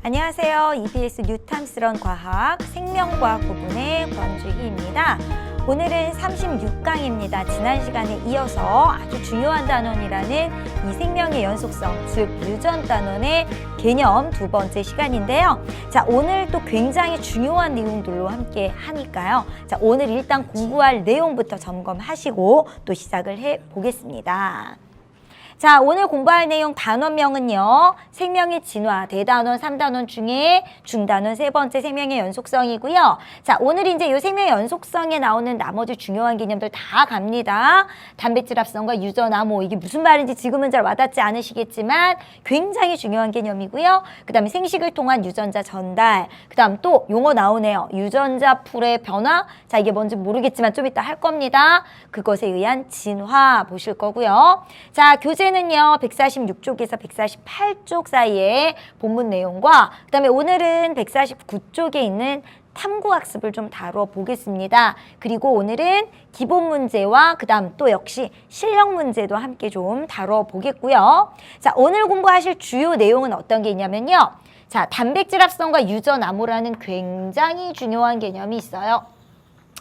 안녕하세요. EBS 뉴탐스런 과학 생명과학 부분의 권주희입니다. 오늘은 36강입니다. 지난 시간에 이어서 아주 중요한 단원이라는 이 생명의 연속성, 즉 유전 단원의 개념 두 번째 시간인데요. 자, 오늘 또 굉장히 중요한 내용들로 함께 하니까요. 자, 오늘 일단 공부할 내용부터 점검하시고 또 시작을 해 보겠습니다. 자, 오늘 공부할 내용 단원명은요. 생명의 진화, 대단원, 3단원 중에 중단원 세 번째 생명의 연속성이고요. 자, 오늘 이제 이 생명의 연속성에 나오는 나머지 중요한 개념들 다 갑니다. 단백질 합성과 유전 암호, 이게 무슨 말인지 지금은 잘 와닿지 않으시겠지만 굉장히 중요한 개념이고요. 그 다음에 생식을 통한 유전자 전달, 그 다음 또 용어 나오네요. 유전자 풀의 변화, 자, 이게 뭔지 모르겠지만 좀 이따 할 겁니다. 그것에 의한 진화 보실 거고요. 자, 교재 는요 146쪽에서 148쪽 사이에 본문 내용과 그 다음에 오늘은 149쪽에 있는 탐구학습을 좀 다뤄보겠습니다. 그리고 오늘은 기본 문제와 그 다음 또 역시 실력 문제도 함께 좀 다뤄보겠고요. 자, 오늘 공부하실 주요 내용은 어떤 게 있냐면요. 자, 단백질 합성과 유전 암호라는 굉장히 중요한 개념이 있어요.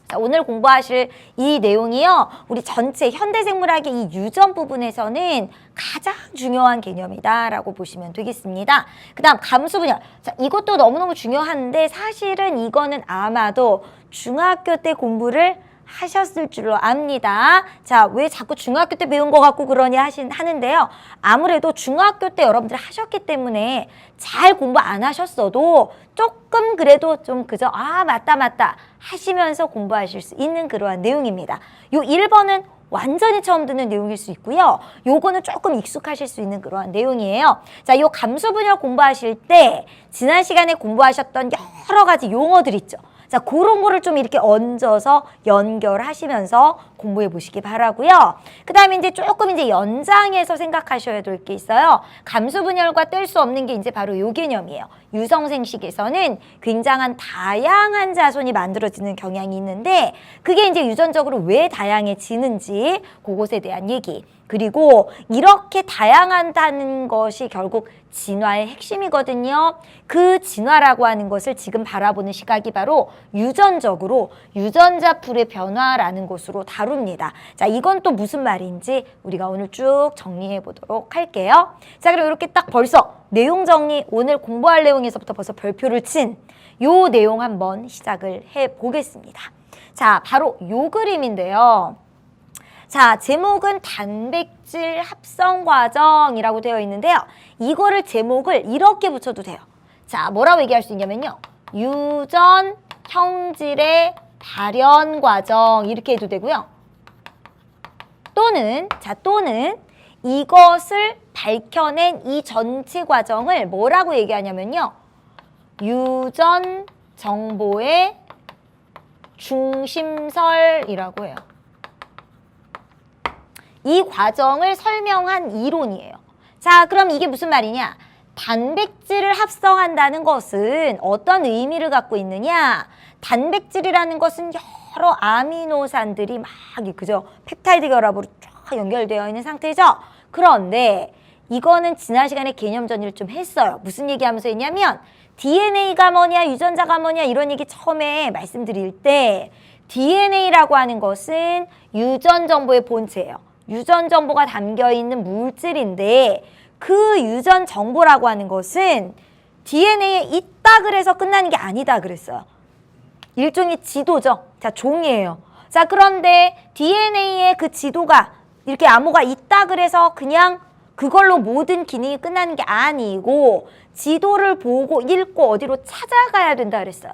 자, 오늘 공부하실 이 내용이요. 우리 전체 현대생물학의 이 유전 부분에서는 가장 중요한 개념이다라고 보시면 되겠습니다. 그 다음 감수분열. 자, 이것도 너무너무 중요한데 사실은 이거는 아마도 중학교 때 공부를 하셨을 줄로 압니다. 자, 왜 자꾸 중학교 때 배운 것 같고 그러니 하는데요. 아무래도 중학교 때 여러분들이 하셨기 때문에 잘 공부 안 하셨어도 조금 그래도 좀 그저 맞다 하시면서 공부하실 수 있는 그러한 내용입니다. 요 1번은 완전히 처음 듣는 내용일 수 있고요. 요거는 조금 익숙하실 수 있는 그러한 내용이에요. 자, 요 감수분열 공부하실 때 지난 시간에 공부하셨던 여러 가지 용어들 있죠. 자, 그런 거를 좀 이렇게 얹어서 연결하시면서 공부해 보시기 바라고요. 그 다음에 이제 조금 이제 연장해서 생각하셔야 될 게 있어요. 감수분열과 뗄 수 없는 게 이제 바로 요 개념이에요. 유성생식에서는 굉장한 다양한 자손이 만들어지는 경향이 있는데 그게 이제 유전적으로 왜 다양해지는지 그것에 대한 얘기. 그리고 이렇게 다양하다는 것이 결국 진화의 핵심이거든요. 그 진화라고 하는 것을 지금 바라보는 시각이 바로 유전적으로 유전자 풀의 변화라는 것으로 다룹니다. 자, 이건 또 무슨 말인지 우리가 오늘 쭉 정리해 보도록 할게요. 자, 그럼 이렇게 딱 벌써 내용 정리, 오늘 공부할 내용에서부터 벌써 별표를 친 요 내용 한번 시작을 해 보겠습니다. 자, 바로 요 그림인데요. 자, 제목은 단백질 합성 과정이라고 되어 있는데요. 이거를 제목을 이렇게 붙여도 돼요. 자, 뭐라고 얘기할 수 있냐면요. 유전 형질의 발현 과정 이렇게 해도 되고요. 또는 이것을 밝혀낸 이 전체 과정을 뭐라고 얘기하냐면요. 유전 정보의 중심설이라고 해요. 이 과정을 설명한 이론이에요. 자, 그럼 이게 무슨 말이냐? 단백질을 합성한다는 것은 어떤 의미를 갖고 있느냐? 단백질이라는 것은 여러 아미노산들이 막 그죠? 펩타이드 결합으로 쫙 연결되어 있는 상태죠. 그런데 이거는 지난 시간에 개념 정리를 좀 했어요. 무슨 얘기하면서 했냐면 DNA가 뭐냐, 유전자가 뭐냐 이런 얘기 처음에 말씀드릴 때 DNA라고 하는 것은 유전 정보의 본체예요. 유전 정보가 담겨있는 물질인데 그 유전 정보라고 하는 것은 DNA에 있다 그래서 끝나는 게 아니다 그랬어요. 일종의 지도죠. 자, 종이에요. 자, 그런데 DNA에 그 지도가 이렇게 암호가 있다 그래서 그냥 그걸로 모든 기능이 끝나는 게 아니고 지도를 보고 읽고 어디로 찾아가야 된다 그랬어요.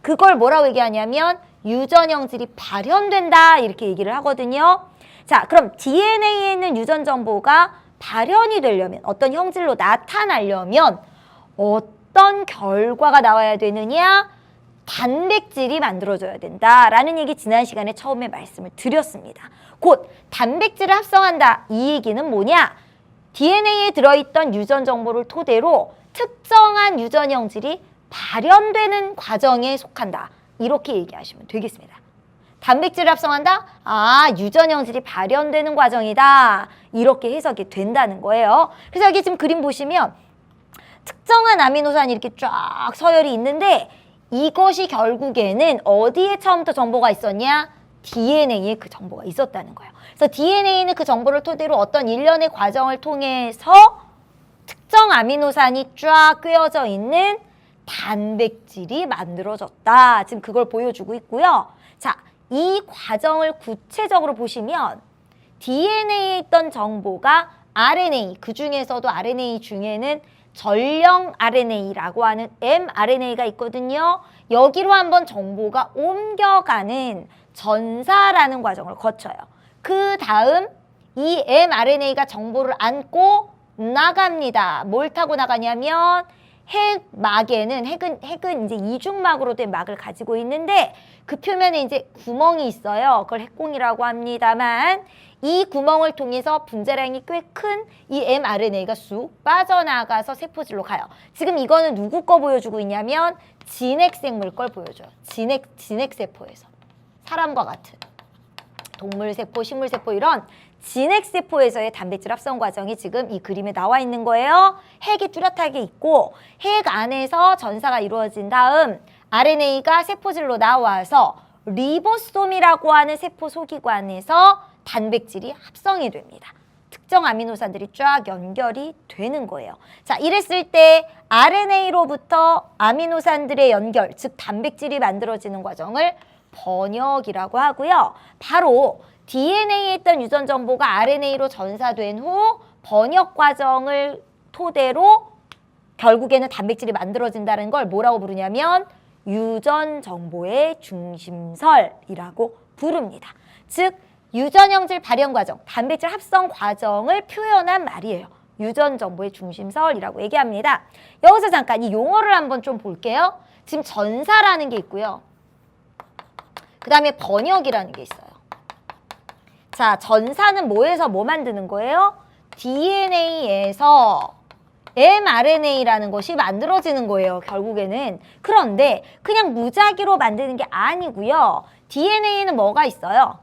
그걸 뭐라고 얘기하냐면 유전 형질이 발현된다 이렇게 얘기를 하거든요. 자, 그럼 DNA에 있는 유전 정보가 발현이 되려면 어떤 형질로 나타나려면 어떤 결과가 나와야 되느냐? 단백질이 만들어져야 된다라는 얘기 지난 시간에 처음에 말씀을 드렸습니다. 곧 단백질을 합성한다. 이 얘기는 뭐냐? DNA에 들어있던 유전 정보를 토대로 특정한 유전 형질이 발현되는 과정에 속한다. 이렇게 얘기하시면 되겠습니다. 단백질을 합성한다? 유전 형질이 발현되는 과정이다. 이렇게 해석이 된다는 거예요. 그래서 여기 지금 그림 보시면 특정한 아미노산이 이렇게 쫙 서열이 있는데 이것이 결국에는 어디에 처음부터 정보가 있었냐? DNA에 그 정보가 있었다는 거예요. 그래서 DNA는 그 정보를 토대로 어떤 일련의 과정을 통해서 특정 아미노산이 쫙 꿰어져 있는 단백질이 만들어졌다. 지금 그걸 보여주고 있고요. 자, 이 과정을 구체적으로 보시면 DNA에 있던 정보가 RNA, 그 중에서도 RNA 중에는 전령 RNA라고 하는 mRNA가 있거든요. 여기로 한번 정보가 옮겨가는 전사라는 과정을 거쳐요. 그 다음 이 mRNA가 정보를 안고 나갑니다. 뭘 타고 나가냐면 핵막에는 핵은 이제 이중막으로 된 막을 가지고 있는데 그 표면에 이제 구멍이 있어요. 그걸 핵공이라고 합니다만 이 구멍을 통해서 분자량이 꽤 큰 이 mRNA가 쑥 빠져나가서 세포질로 가요. 지금 이거는 누구 거 보여주고 있냐면 진핵생물 걸 보여줘요. 진핵세포에서. 사람과 같은 동물세포, 식물세포 이런 진핵세포에서의 단백질 합성 과정이 지금 이 그림에 나와 있는 거예요. 핵이 뚜렷하게 있고 핵 안에서 전사가 이루어진 다음 RNA가 세포질로 나와서 리보솜이라고 하는 세포 소기관에서 단백질이 합성이 됩니다. 특정 아미노산들이 쫙 연결이 되는 거예요. 자, 이랬을 때 RNA로부터 아미노산들의 연결, 즉 단백질이 만들어지는 과정을 번역이라고 하고요. 바로 DNA에 있던 유전 정보가 RNA로 전사된 후 번역 과정을 토대로 결국에는 단백질이 만들어진다는 걸 뭐라고 부르냐면 유전 정보의 중심설이라고 부릅니다. 즉 유전형질 발현 과정, 단백질 합성 과정을 표현한 말이에요. 유전 정보의 중심설이라고 얘기합니다. 여기서 잠깐 이 용어를 한번 좀 볼게요. 지금 전사라는 게 있고요. 그 다음에 번역이라는 게 있어요. 자, 전사는 뭐에서 뭐 만드는 거예요? DNA에서 mRNA라는 것이 만들어지는 거예요, 결국에는. 그런데 그냥 무작위로 만드는 게 아니고요. DNA에는 뭐가 있어요?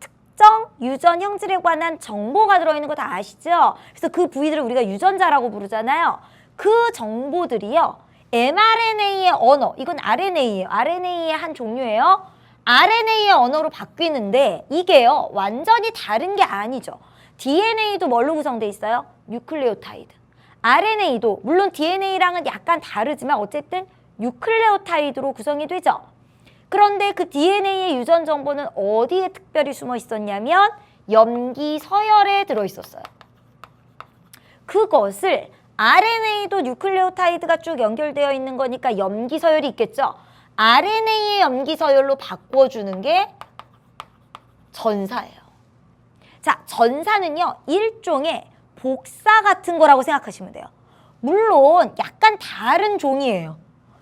특정 유전 형질에 관한 정보가 들어있는 거 다 아시죠? 그래서 그 부위들을 우리가 유전자라고 부르잖아요. 그 정보들이요. mRNA의 언어, 이건 RNA예요. RNA의 한 종류예요. RNA의 언어로 바뀌는데 이게요. 완전히 다른 게 아니죠. DNA도 뭘로 구성돼 있어요? 뉴클레오타이드. RNA도 물론 DNA랑은 약간 다르지만 어쨌든 뉴클레오타이드로 구성이 되죠. 그런데 그 DNA의 유전 정보는 어디에 특별히 숨어 있었냐면 염기 서열에 들어있었어요. 그것을 RNA도 뉴클레오타이드가 쭉 연결되어 있는 거니까 염기 서열이 있겠죠. RNA의 염기 서열로 바꿔주는 게 전사예요. 자, 전사는요, 일종의 복사 같은 거라고 생각하시면 돼요. 물론 약간 다른 종이에요.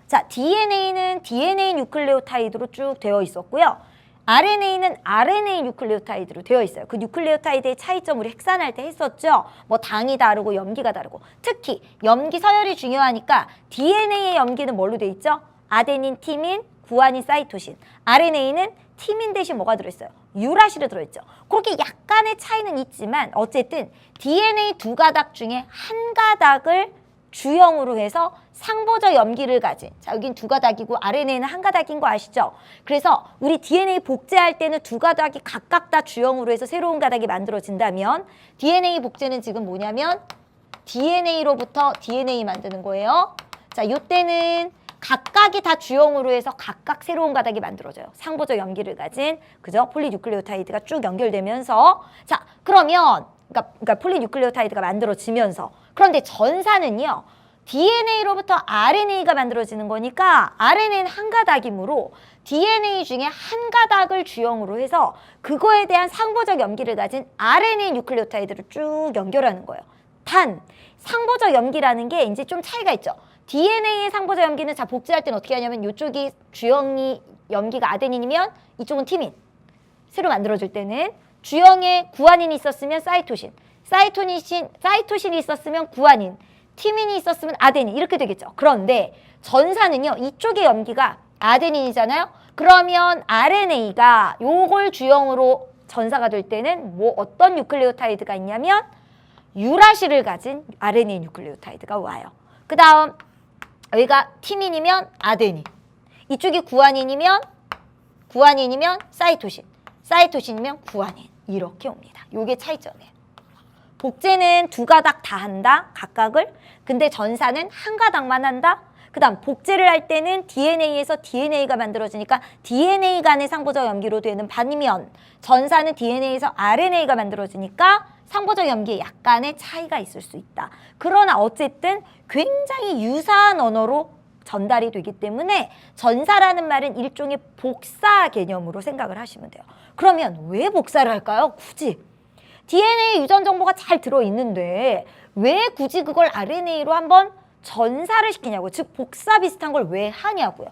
자, DNA는 DNA 뉴클레오타이드로 쭉 되어 있었고요. RNA는 RNA 뉴클레오타이드로 되어 있어요. 그 뉴클레오타이드의 차이점 우리 핵산할 때 했었죠. 뭐 당이 다르고 염기가 다르고. 특히 염기 서열이 중요하니까 DNA의 염기는 뭘로 돼 있죠? 아데닌, 티민, 구아닌, 사이토신. RNA는 티민 대신 뭐가 들어있어요? 유라실이 들어있죠. 그렇게 약간의 차이는 있지만 어쨌든 DNA 두 가닥 중에 한 가닥을 주형으로 해서 상보적 염기를 가진, 자 여긴 두 가닥이고 RNA는 한 가닥인 거 아시죠? 그래서 우리 DNA 복제할 때는 두 가닥이 각각 다 주형으로 해서 새로운 가닥이 만들어진다면 DNA 복제는 지금 뭐냐면 DNA로부터 DNA 만드는 거예요. 자, 요때는 각각이 다 주형으로 해서 각각 새로운 가닥이 만들어져요. 상보적 염기를 가진, 그죠? 폴리뉴클레오타이드가 쭉 연결되면서, 자, 그러면 그러니까 폴리뉴클레오타이드가 만들어지면서, 그런데 전사는요, DNA로부터 RNA가 만들어지는 거니까 RNA는 한 가닥이므로 DNA 중에 한 가닥을 주형으로 해서 그거에 대한 상보적 염기를 가진 RNA 뉴클레오타이드를 쭉 연결하는 거예요. 단, 상보적 염기라는 게 이제 좀 차이가 있죠. DNA의 상보적 염기는 자 복제할 때는 어떻게 하냐면 이쪽이 주형이 염기가 아데닌이면 이쪽은 티민. 새로 만들어줄 때는 주형에 구아닌이 있었으면 사이토신, 사이토신이 있었으면 구아닌, 티민이 있었으면 아데닌 이렇게 되겠죠. 그런데 전사는요. 이쪽의 염기가 아데닌이잖아요. 그러면 RNA가 요걸 주형으로 전사가 될 때는 뭐 어떤 뉴클레오타이드가 있냐면 유라실을 가진 RNA 뉴클레오타이드가 와요. 그 다음 여기가 티민이면 아데닌, 이쪽이 구아닌이면 사이토신, 사이토신이면 구아닌, 이렇게 옵니다. 요게 차이점이에요. 복제는 두 가닥 다 한다, 각각을. 근데 전사는 한 가닥만 한다. 그 다음 복제를 할 때는 DNA에서 DNA가 만들어지니까 DNA 간의 상보적 염기로 되는 반면 전사는 DNA에서 RNA가 만들어지니까 상보적 염기에 약간의 차이가 있을 수 있다. 그러나 어쨌든 굉장히 유사한 언어로 전달이 되기 때문에 전사라는 말은 일종의 복사 개념으로 생각을 하시면 돼요. 그러면 왜 복사를 할까요? 굳이 DNA 유전 정보가 잘 들어있는데 왜 굳이 그걸 RNA로 한번 전사를 시키냐고요. 즉 복사 비슷한 걸 왜 하냐고요.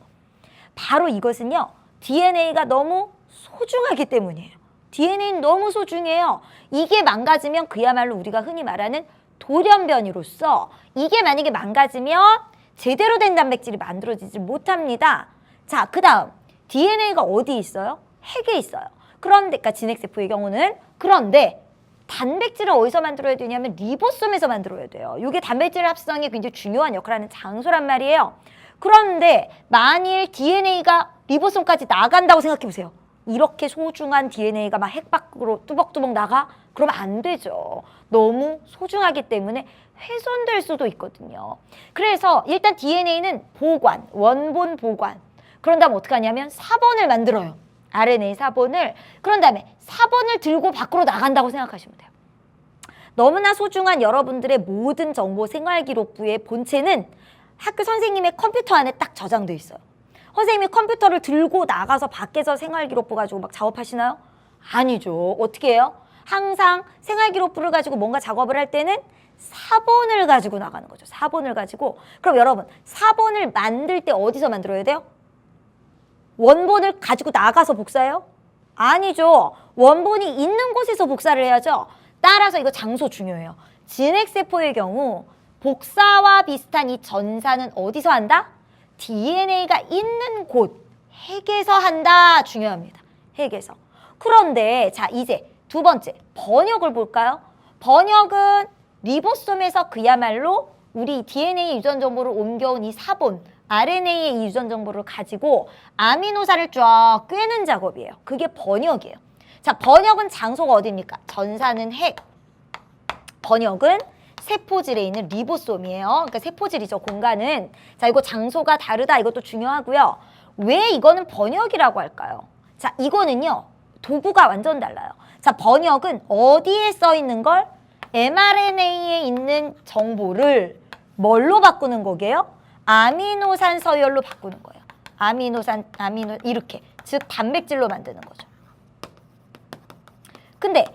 바로 이것은요. DNA가 너무 소중하기 때문이에요. DNA는 너무 소중해요. 이게 망가지면 그야말로 우리가 흔히 말하는 돌연변이로서 이게 만약에 망가지면 제대로 된 단백질이 만들어지지 못합니다. 자, 그 다음 DNA가 어디 있어요? 핵에 있어요. 그런데 그러니까 진핵세포의 경우는 그런데 단백질을 어디서 만들어야 되냐면 리보솜에서 만들어야 돼요. 이게 단백질 합성에 굉장히 중요한 역할을 하는 장소란 말이에요. 그런데 만일 DNA가 리보솜까지 나간다고 생각해 보세요. 이렇게 소중한 DNA가 막 핵 밖으로 뚜벅뚜벅 나가? 그러면 안 되죠. 너무 소중하기 때문에 훼손될 수도 있거든요. 그래서 일단 DNA는 보관, 원본 보관. 그런 다음 어떻게 하냐면 사본을 만들어요. RNA 사본을. 그런 다음에 사본을 들고 밖으로 나간다고 생각하시면 돼요. 너무나 소중한 여러분들의 모든 정보 생활기록부의 본체는 학교 선생님의 컴퓨터 안에 딱 저장돼 있어요. 선생님이 컴퓨터를 들고 나가서 밖에서 생활기록부 가지고 막 작업하시나요? 아니죠. 어떻게 해요? 항상 생활기록부를 가지고 뭔가 작업을 할 때는 사본을 가지고 나가는 거죠. 사본을 가지고. 그럼 여러분, 사본을 만들 때 어디서 만들어야 돼요? 원본을 가지고 나가서 복사해요? 아니죠. 원본이 있는 곳에서 복사를 해야죠. 따라서 이거 장소 중요해요. 진핵세포의 경우 복사와 비슷한 이 전사는 어디서 한다? DNA가 있는 곳, 핵에서 한다. 중요합니다. 핵에서. 그런데 자 이제 두 번째 번역을 볼까요? 번역은 리보솜에서 그야말로 우리 DNA 유전 정보를 옮겨온 이 사본, RNA의 유전 정보를 가지고 아미노산을 쫙 꿰는 작업이에요. 그게 번역이에요. 자, 번역은 장소가 어디입니까? 전사는 핵, 번역은 세포질에 있는 리보솜이에요. 그러니까 세포질이죠, 공간은. 자, 이거 장소가 다르다. 이것도 중요하고요. 왜 이거는 번역이라고 할까요? 자, 이거는요. 도구가 완전 달라요. 자, 번역은 어디에 써 있는 걸? mRNA에 있는 정보를 뭘로 바꾸는 거게요? 아미노산 서열로 바꾸는 거예요. 아미노 이렇게. 즉 단백질로 만드는 거죠. 근데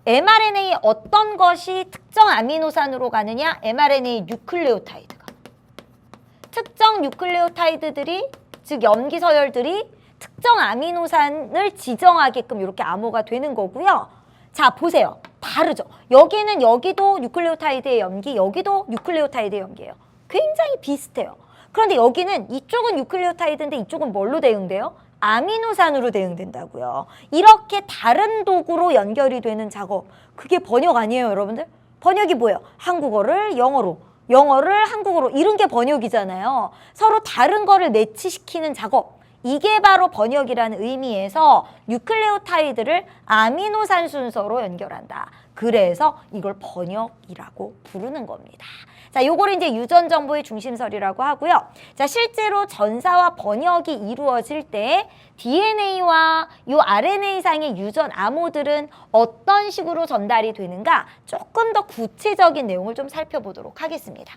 mRNA에 어떤 것이 특정 아미노산으로 가느냐? mRNA 뉴클레오타이드가. 특정 뉴클레오타이드들이 즉 염기 서열들이 특정 아미노산을 지정하게끔 이렇게 암호가 되는 거고요. 자, 보세요. 다르죠. 여기는 여기도 뉴클레오타이드의 염기, 여기도 뉴클레오타이드의 염기예요. 굉장히 비슷해요. 그런데 여기는 이쪽은 뉴클레오타이드인데 이쪽은 뭘로 대응돼요? 아미노산으로 대응된다고요. 이렇게 다른 도구로 연결이 되는 작업. 그게 번역 아니에요, 여러분들? 번역이 뭐예요? 한국어를 영어로, 영어를 한국어로 이런 게 번역이잖아요. 서로 다른 거를 매치시키는 작업. 이게 바로 번역이라는 의미에서 뉴클레오타이드를 아미노산 순서로 연결한다. 그래서 이걸 번역이라고 부르는 겁니다. 자, 요거를 이제 유전 정보의 중심설이라고 하고요. 자, 실제로 전사와 번역이 이루어질 때 DNA와 요 RNA상의 유전 암호들은 어떤 식으로 전달이 되는가 조금 더 구체적인 내용을 좀 살펴보도록 하겠습니다.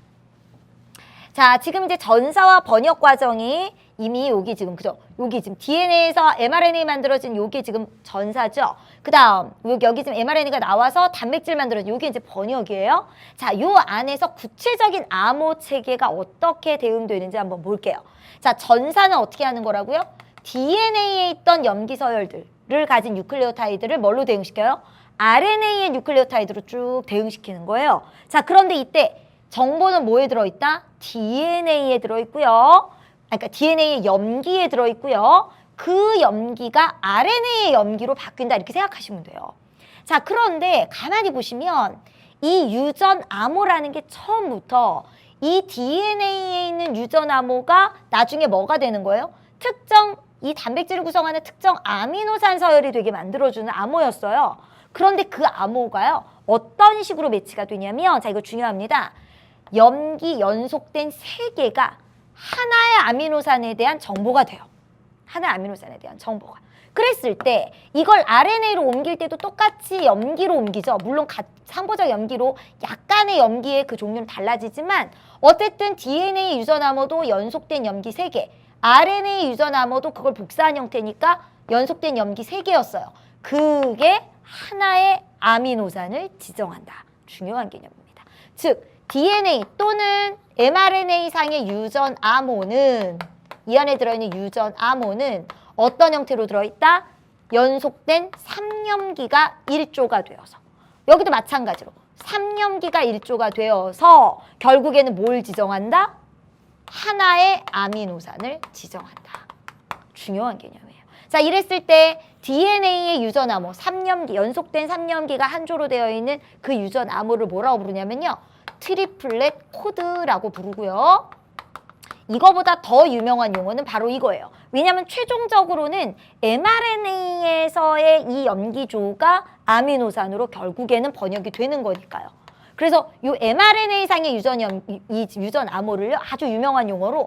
자, 지금 이제 전사와 번역 과정이 이미 여기 지금 그죠? 여기 지금 DNA에서 mRNA 만들어진 요게 지금 전사죠. 그다음 여기 지금 mRNA가 나와서 단백질 만들어진 요게 이제 번역이에요. 자, 요 안에서 구체적인 암호 체계가 어떻게 대응되는지 한번 볼게요. 자, 전사는 어떻게 하는 거라고요? DNA에 있던 염기 서열들을 가진 뉴클레오타이드를 뭘로 대응시켜요? RNA의 뉴클레오타이드로 쭉 대응시키는 거예요. 자, 그런데 이때 정보는 뭐에 들어있다? DNA에 들어있고요. 그러니까 DNA의 염기에 들어있고요. 그 염기가 RNA의 염기로 바뀐다 이렇게 생각하시면 돼요. 자, 그런데 가만히 보시면 이 유전 암호라는 게 처음부터 이 DNA에 있는 유전암호가 나중에 뭐가 되는 거예요? 특정 이 단백질을 구성하는 특정 아미노산 서열이 되게 만들어주는 암호였어요. 그런데 그 암호가요. 어떤 식으로 매치가 되냐면 자 이거 중요합니다. 염기 연속된 3개가 하나의 아미노산에 대한 정보가 돼요. 하나의 아미노산에 대한 정보가. 그랬을 때 이걸 RNA로 옮길 때도 똑같이 염기로 옮기죠. 물론 상보적 염기로 약간의 염기의 그 종류는 달라지지만 어쨌든 DNA 유전암호도 연속된 염기 3개, RNA 유전암호도 그걸 복사한 형태니까 연속된 염기 3개였어요. 그게 하나의 아미노산을 지정한다. 중요한 개념입니다. 즉 DNA 또는 mRNA상의 유전암호는 이 안에 들어있는 유전암호는 어떤 형태로 들어있다? 연속된 3염기가 1조가 되어서 여기도 마찬가지로 3염기가 1조가 되어서 결국에는 뭘 지정한다? 하나의 아미노산을 지정한다. 중요한 개념이에요. 자, 이랬을 때 DNA의 유전암호 3염기, 연속된 3염기가 한 조로 되어 있는 그 유전암호를 뭐라고 부르냐면요. 트리플렛 코드라고 부르고요. 이거보다 더 유명한 용어는 바로 이거예요. 왜냐하면 최종적으로는 mRNA에서의 이 염기조가 아미노산으로 결국에는 번역이 되는 거니까요. 그래서 이 mRNA상의 이 유전암호를 아주 유명한 용어로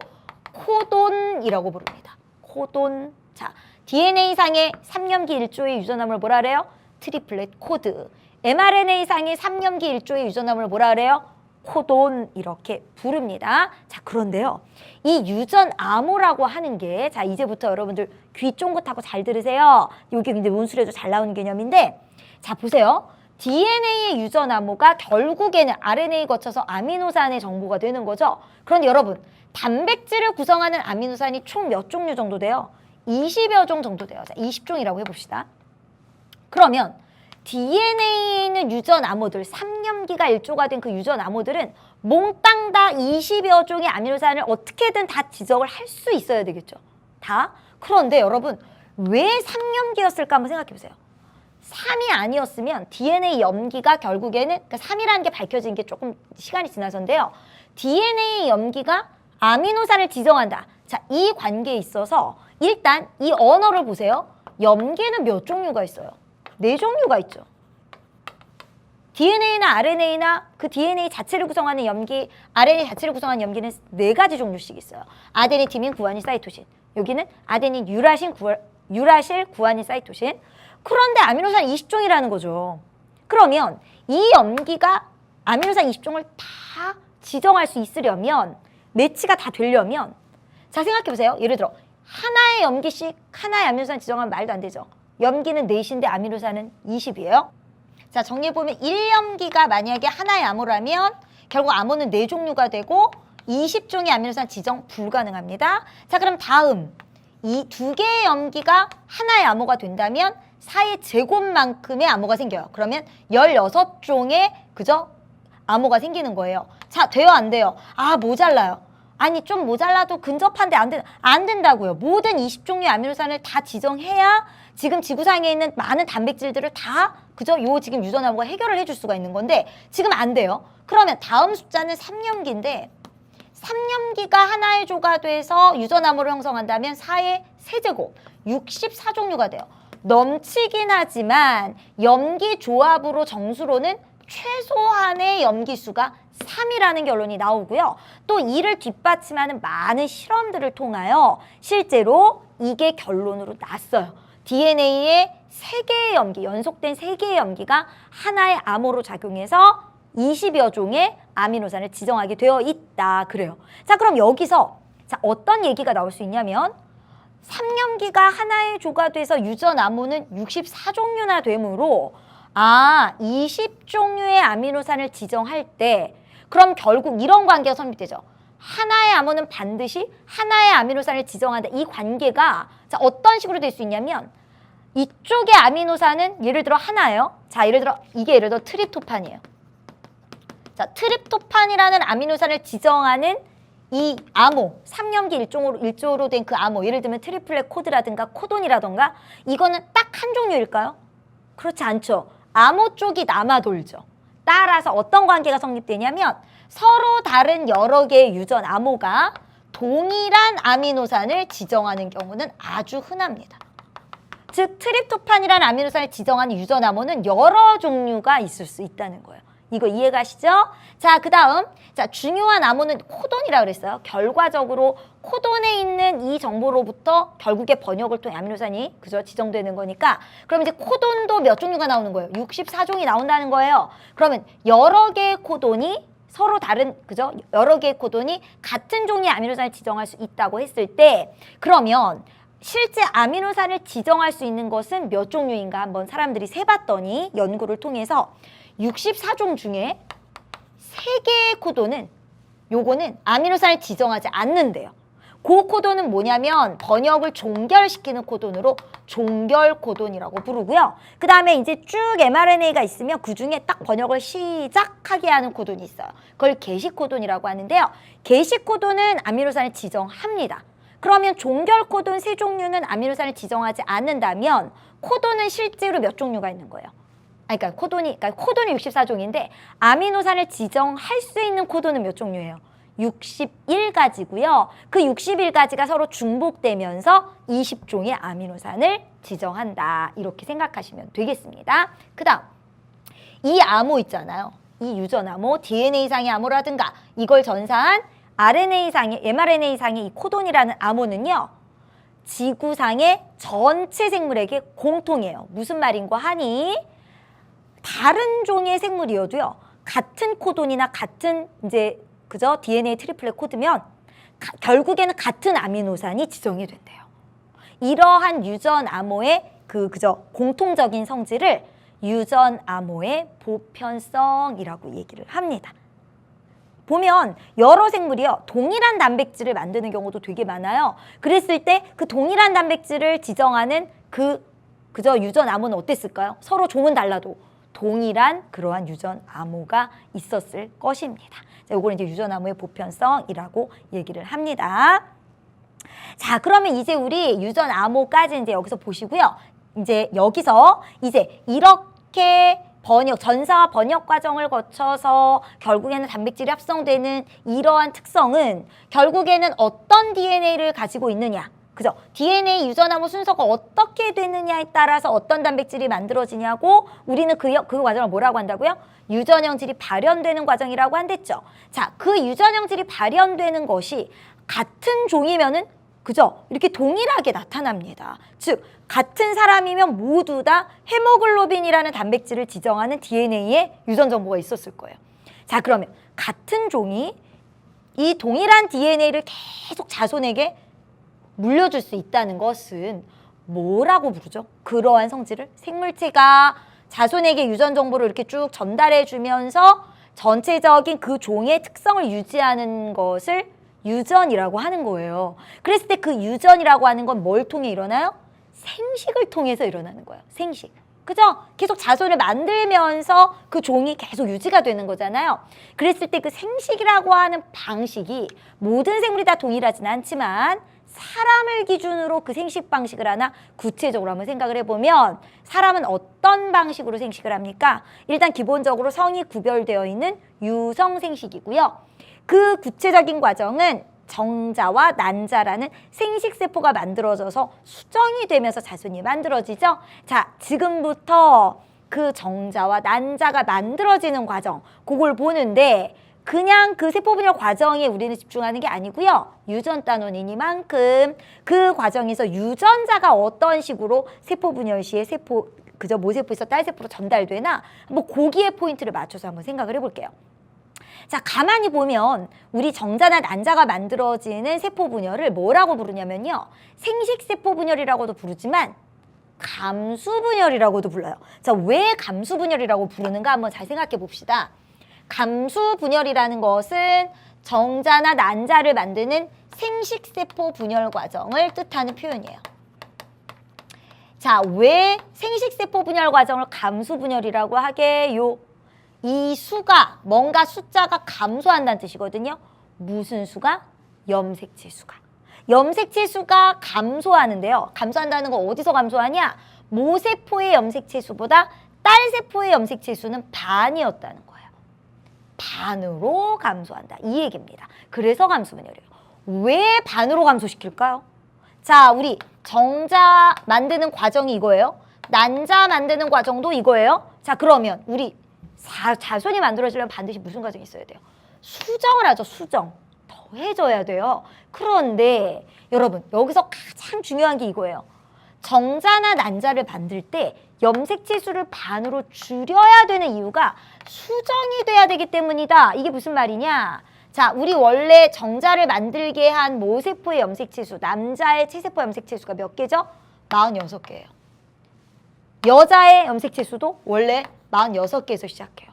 코돈이라고 부릅니다. 코돈. 자, DNA상의 3염기 1조의 유전암호를 뭐라 그래요? 트리플렛 코드. mRNA상의 3염기 1조의 유전암호를 뭐라 그래요? 코돈 이렇게 부릅니다. 자, 그런데요. 이 유전암호라고 하는 게 자, 이제부터 여러분들 귀 쫑긋하고 잘 들으세요. 이게 근데 논술에도 잘 나오는 개념인데 자, 보세요. DNA의 유전암호가 결국에는 RNA 거쳐서 아미노산의 정보가 되는 거죠. 그런데 여러분, 단백질을 구성하는 아미노산이 총 몇 종류 정도 돼요? 20여 종 정도 돼요. 자, 20종이라고 해봅시다. 그러면 DNA에 있는 유전암호들, 3염기가 1조가 된 그 유전암호들은 몽땅 다 20여 종의 아미노산을 어떻게든 다 지정을 할 수 있어야 되겠죠. 다. 그런데 여러분, 왜 3염기였을까 한번 생각해 보세요. 3이 아니었으면 DNA 염기가 결국에는, 그러니까 3이라는 게 밝혀진 게 조금 시간이 지나서인데요. DNA 염기가 아미노산을 지정한다. 자, 이 관계에 있어서 일단 이 언어를 보세요. 염기는 몇 종류가 있어요? 4종류가 있죠. DNA나 RNA나 그 DNA 자체를 구성하는 염기, RNA 자체를 구성하는 염기는 4가지 종류씩 있어요. 아데닌, 티민, 구아닌, 사이토신. 여기는 아데닌, 유라실, 구아닌, 사이토신. 그런데 아미노산 20종이라는 거죠. 그러면 이 염기가 아미노산 20종을 다 지정할 수 있으려면, 매치가 다 되려면, 자, 생각해보세요. 예를 들어 하나의 염기씩 하나의 아미노산 지정하면 말도 안 되죠. 염기는 4인데 아미노산은 20이에요. 자, 정리해보면 1염기가 만약에 하나의 암호라면 결국 암호는 4종류가 되고 20종의 아미노산 지정 불가능합니다. 자, 그럼 다음 이 2개의 염기가 하나의 암호가 된다면 4의 제곱만큼의 암호가 생겨요. 그러면 16종의 그죠? 암호가 생기는 거예요. 자, 돼요 안 돼요? 아, 모자라요. 아니, 좀 모자라도 근접한데 안 된다고요. 모든 20종류의 아미노산을 다 지정해야 지금 지구상에 있는 많은 단백질들을 다 그죠? 요 지금 유전암호가 해결을 해줄 수가 있는 건데 지금 안 돼요. 그러면 다음 숫자는 3염기인데 3염기가 하나의 조가 돼서 유전암호를 형성한다면 4의 세제곱 64종류가 돼요. 넘치긴 하지만 염기 조합으로 정수로는 최소한의 염기수가 3이라는 결론이 나오고요. 또 이를 뒷받침하는 많은 실험들을 통하여 실제로 이게 결론으로 났어요. DNA의 3개의 염기, 연속된 3개의 염기가 하나의 암호로 작용해서 20여 종의 아미노산을 지정하게 되어 있다. 그래요. 자, 그럼 여기서 자, 어떤 얘기가 나올 수 있냐면 3염기가 하나의 조가 돼서 유전암호는 64종류나 되므로 20종류의 아미노산을 지정할 때 그럼 결국 이런 관계가 성립되죠. 하나의 암호는 반드시 하나의 아미노산을 지정한다. 이 관계가 자, 어떤 식으로 될 수 있냐면 이쪽의 아미노산은 예를 들어 하나예요. 자, 예를 들어 이게 예를 들어 트립토판이에요. 자, 트립토판이라는 아미노산을 지정하는 이 암호, 3염기 1조로 된 그 암호, 예를 들면 트리플렛 코드라든가 코돈이라든가 이거는 딱 한 종류일까요? 그렇지 않죠. 암호 쪽이 남아 돌죠. 따라서 어떤 관계가 성립되냐면 서로 다른 여러 개의 유전 암호가 동일한 아미노산을 지정하는 경우는 아주 흔합니다. 즉 트립토판이라는 아미노산을 지정하는 유전 암호는 여러 종류가 있을 수 있다는 거예요. 이거 이해가시죠? 자, 그 다음 중요한 암호는 코돈이라고 그랬어요. 결과적으로 코돈에 있는 이 정보로부터 결국에 번역을 통해 아미노산이 그죠? 지정되는 거니까 그럼 이제 코돈도 몇 종류가 나오는 거예요? 64종이 나온다는 거예요. 그러면 여러 개의 코돈이 서로 다른 그죠? 여러 개의 코돈이 같은 종류의 아미노산을 지정할 수 있다고 했을 때 그러면 실제 아미노산을 지정할 수 있는 것은 몇 종류인가 한번 사람들이 세봤더니 연구를 통해서 64종 중에 3개의 코돈은 요거는 아미노산을 지정하지 않는데요. 그 코돈은 뭐냐면 번역을 종결시키는 코돈으로 종결 코돈이라고 부르고요. 그 다음에 이제 쭉 mRNA가 있으면 그 중에 딱 번역을 시작하게 하는 코돈이 있어요. 그걸 게시 코돈이라고 하는데요. 게시 코돈은 아미노산을 지정합니다. 그러면 종결 코돈 3종류는 아미노산을 지정하지 않는다면 코돈은 실제로 몇 종류가 있는 거예요? 그러니까 코돈이 64종인데 아미노산을 지정할 수 있는 코돈은 몇 종류예요? 61가지고요. 그 61가지가 서로 중복되면서 20종의 아미노산을 지정한다. 이렇게 생각하시면 되겠습니다. 그 다음 이 암호 있잖아요. 이 유전 암호, DNA상의 암호라든가 이걸 전사한 RNA상의, mRNA상의 이 코돈이라는 암호는요. 지구상의 전체 생물에게 공통이에요. 무슨 말인고 하니 다른 종의 생물이어도요. 같은 코돈이나 같은 이제 그죠? DNA 트리플렛 코드면 결국에는 같은 아미노산이 지정이 된대요. 이러한 유전 암호의 그죠? 공통적인 성질을 유전 암호의 보편성이라고 얘기를 합니다. 보면 여러 생물이요. 동일한 단백질을 만드는 경우도 되게 많아요. 그랬을 때 그 동일한 단백질을 지정하는 그저 유전 암호는 어땠을까요? 서로 종은 달라도 동일한 그러한 유전 암호가 있었을 것입니다. 자, 요거는 이제 유전 암호의 보편성이라고 얘기를 합니다. 자, 그러면 이제 우리 유전 암호까지 이제 여기서 보시고요. 이제 여기서 이제 이렇게 전사와 번역 과정을 거쳐서 결국에는 단백질이 합성되는 이러한 특성은 결국에는 어떤 DNA를 가지고 있느냐. 그죠? DNA 유전암호 순서가 어떻게 되느냐에 따라서 어떤 단백질이 만들어지냐고 우리는 그 과정을 뭐라고 한다고요? 유전형질이 발현되는 과정이라고 한댔죠. 자, 그 유전형질이 발현되는 것이 같은 종이면은 그죠? 이렇게 동일하게 나타납니다. 즉, 같은 사람이면 모두 다 헤모글로빈이라는 단백질을 지정하는 DNA에 유전 정보가 있었을 거예요. 자, 그러면 같은 종이 이 동일한 DNA를 계속 자손에게 물려줄 수 있다는 것은 뭐라고 부르죠? 그러한 성질을 생물체가 자손에게 유전 정보를 이렇게 쭉 전달해 주면서 전체적인 그 종의 특성을 유지하는 것을 유전이라고 하는 거예요. 그랬을 때 그 유전이라고 하는 건 뭘 통해 일어나요? 생식을 통해서 일어나는 거예요. 생식. 그죠? 계속 자손을 만들면서 그 종이 계속 유지가 되는 거잖아요. 그랬을 때 그 생식이라고 하는 방식이 모든 생물이 다 동일하진 않지만 사람을 기준으로 그 생식 방식을 하나 구체적으로 한번 생각을 해보면 사람은 어떤 방식으로 생식을 합니까? 일단 기본적으로 성이 구별되어 있는 유성 생식이고요. 그 구체적인 과정은 정자와 난자라는 생식세포가 만들어져서 수정이 되면서 자손이 만들어지죠. 자, 지금부터 그 정자와 난자가 만들어지는 과정, 그걸 보는데 그냥 그 세포 분열 과정에 우리는 집중하는 게 아니고요. 유전 단원이니만큼 그 과정에서 유전자가 어떤 식으로 세포 분열 시에 그저 모세포에서 딸세포로 전달되나 뭐 거기에 포인트를 맞춰서 한번 생각을 해볼게요. 자, 가만히 보면 우리 정자나 난자가 만들어지는 세포 분열을 뭐라고 부르냐면요. 생식세포 분열이라고도 부르지만 감수 분열이라고도 불러요. 자, 왜 감수 분열이라고 부르는가 한번 잘 생각해 봅시다. 감수 분열이라는 것은 정자나 난자를 만드는 생식세포 분열 과정을 뜻하는 표현이에요. 자, 왜 생식세포 분열 과정을 감수 분열이라고 하게요? 이 수가 뭔가 숫자가 감소한다는 뜻이거든요. 무슨 수가? 염색체 수가. 염색체 수가 감소하는데요. 감소한다는 건 어디서 감소하냐? 모세포의 염색체 수보다 딸세포의 염색체 수는 반이었다는 거예요. 반으로 감소한다. 이 얘기입니다. 그래서 감수분열이에요. 왜 반으로 감소시킬까요? 자, 우리 정자 만드는 과정이 이거예요. 난자 만드는 과정도 이거예요. 자, 그러면 우리 자손이 만들어지려면 반드시 무슨 과정이 있어야 돼요? 수정을 하죠. 수정. 더해져야 돼요. 그런데 여러분 여기서 가장 중요한 게 이거예요. 정자나 난자를 만들 때 염색체수를 반으로 줄여야 되는 이유가 수정이 돼야 되기 때문이다. 이게 무슨 말이냐? 자, 우리 원래 정자를 만들게 한 모세포의 염색체수, 남자의 체세포 염색체수가 몇 개죠? 46개예요. 여자의 염색체수도 원래 46개에서 시작해요.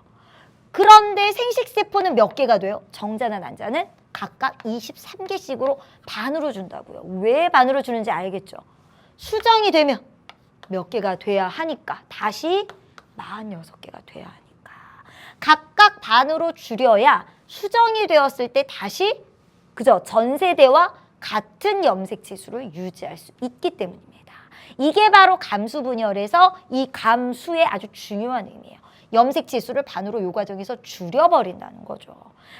그런데 생식세포는 몇 개가 돼요? 정자나 난자는 각각 23개씩으로 반으로 준다고요. 왜 반으로 주는지 알겠죠? 수정이 되면 몇 개가 돼야 하니까 다시 46개가 돼야 하니까 각각 반으로 줄여야 수정이 되었을 때 다시 그죠? 전 세대와 같은 염색체수를 유지할 수 있기 때문입니다. 이게 바로 감수분열에서 이 감수의 아주 중요한 의미예요. 염색체수를 반으로 요 과정에서 줄여버린다는 거죠.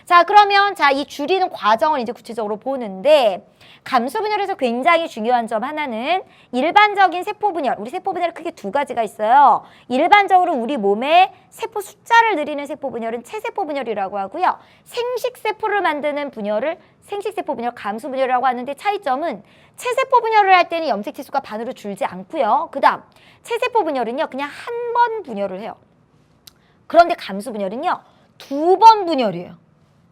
자, 그러면 이 줄이는 과정을 이제 구체적으로 보는데 감수분열에서 굉장히 중요한 점 하나는 일반적인 세포분열, 우리 세포분열은 크게 두 가지가 있어요. 일반적으로 우리 몸에 세포 숫자를 늘리는 세포분열은 체세포분열이라고 하고요. 생식세포를 만드는 분열을 생식세포분열, 감수분열이라고 하는데 차이점은 체세포분열을 할 때는 염색체수가 반으로 줄지 않고요. 그 다음 체세포분열은요 그냥 한 번 분열을 해요. 그런데 감수분열은요 2번 분열이에요.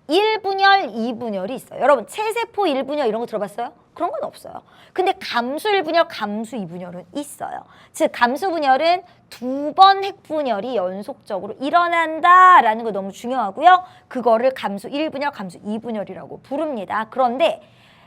1분열, 2분열이 있어요. 여러분 체세포 1분열 이런 거 들어봤어요? 그런 건 없어요. 근데 감수 1분열, 감수 2분열은 있어요. 즉 감수분열은 2번 핵분열이 연속적으로 일어난다라는 거 너무 중요하고요. 그거를 감수 1분열, 감수 2분열이라고 부릅니다. 그런데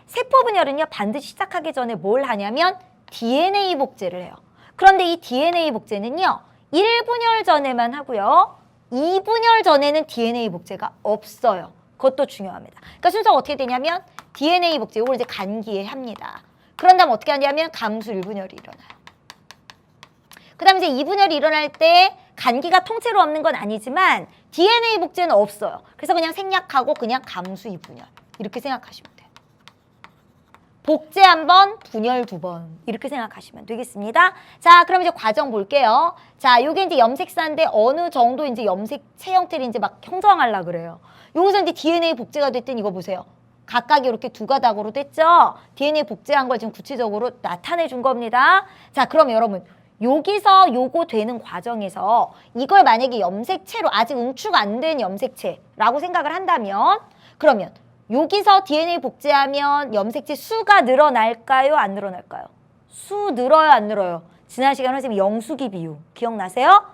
세포분열은요 반드시 시작하기 전에 뭘 하냐면 DNA 복제를 해요. 그런데 이 DNA 복제는요 1분열 전에만 하고요. 2분열 전에는 DNA 복제가 없어요. 그것도 중요합니다. 그러니까 순서가 어떻게 되냐면 DNA 복제, 이걸 이제 간기에 합니다. 그런 다음 어떻게 하냐면 감수 1분열이 일어나요. 그 다음에 이제 2분열이 일어날 때 간기가 통째로 없는 건 아니지만 DNA 복제는 없어요. 그래서 그냥 생략하고 그냥 감수 2분열 이렇게 생각하시면 돼요. 복제 한 번, 분열 2번 이렇게 생각하시면 되겠습니다. 자, 그럼 이제 과정 볼게요. 자, 요게 이제 염색사인데 어느 정도 이제 염색체 형태를 이제 막 형성하려고 그래요. 여기서 이제 DNA 복제가 됐더니 이거 보세요. 각각 이렇게 두 가닥으로 됐죠? DNA 복제한 걸 지금 구체적으로 나타내 준 겁니다. 자, 그럼 여러분 여기서 요거 되는 과정에서 이걸 만약에 염색체로 아직 응축 안 된 염색체라고 생각을 한다면 그러면 여기서 DNA 복제하면 염색체 수가 늘어날까요? 안 늘어날까요? 수 늘어요? 안 늘어요? 지난 시간 선생님 영수기 비유 기억나세요?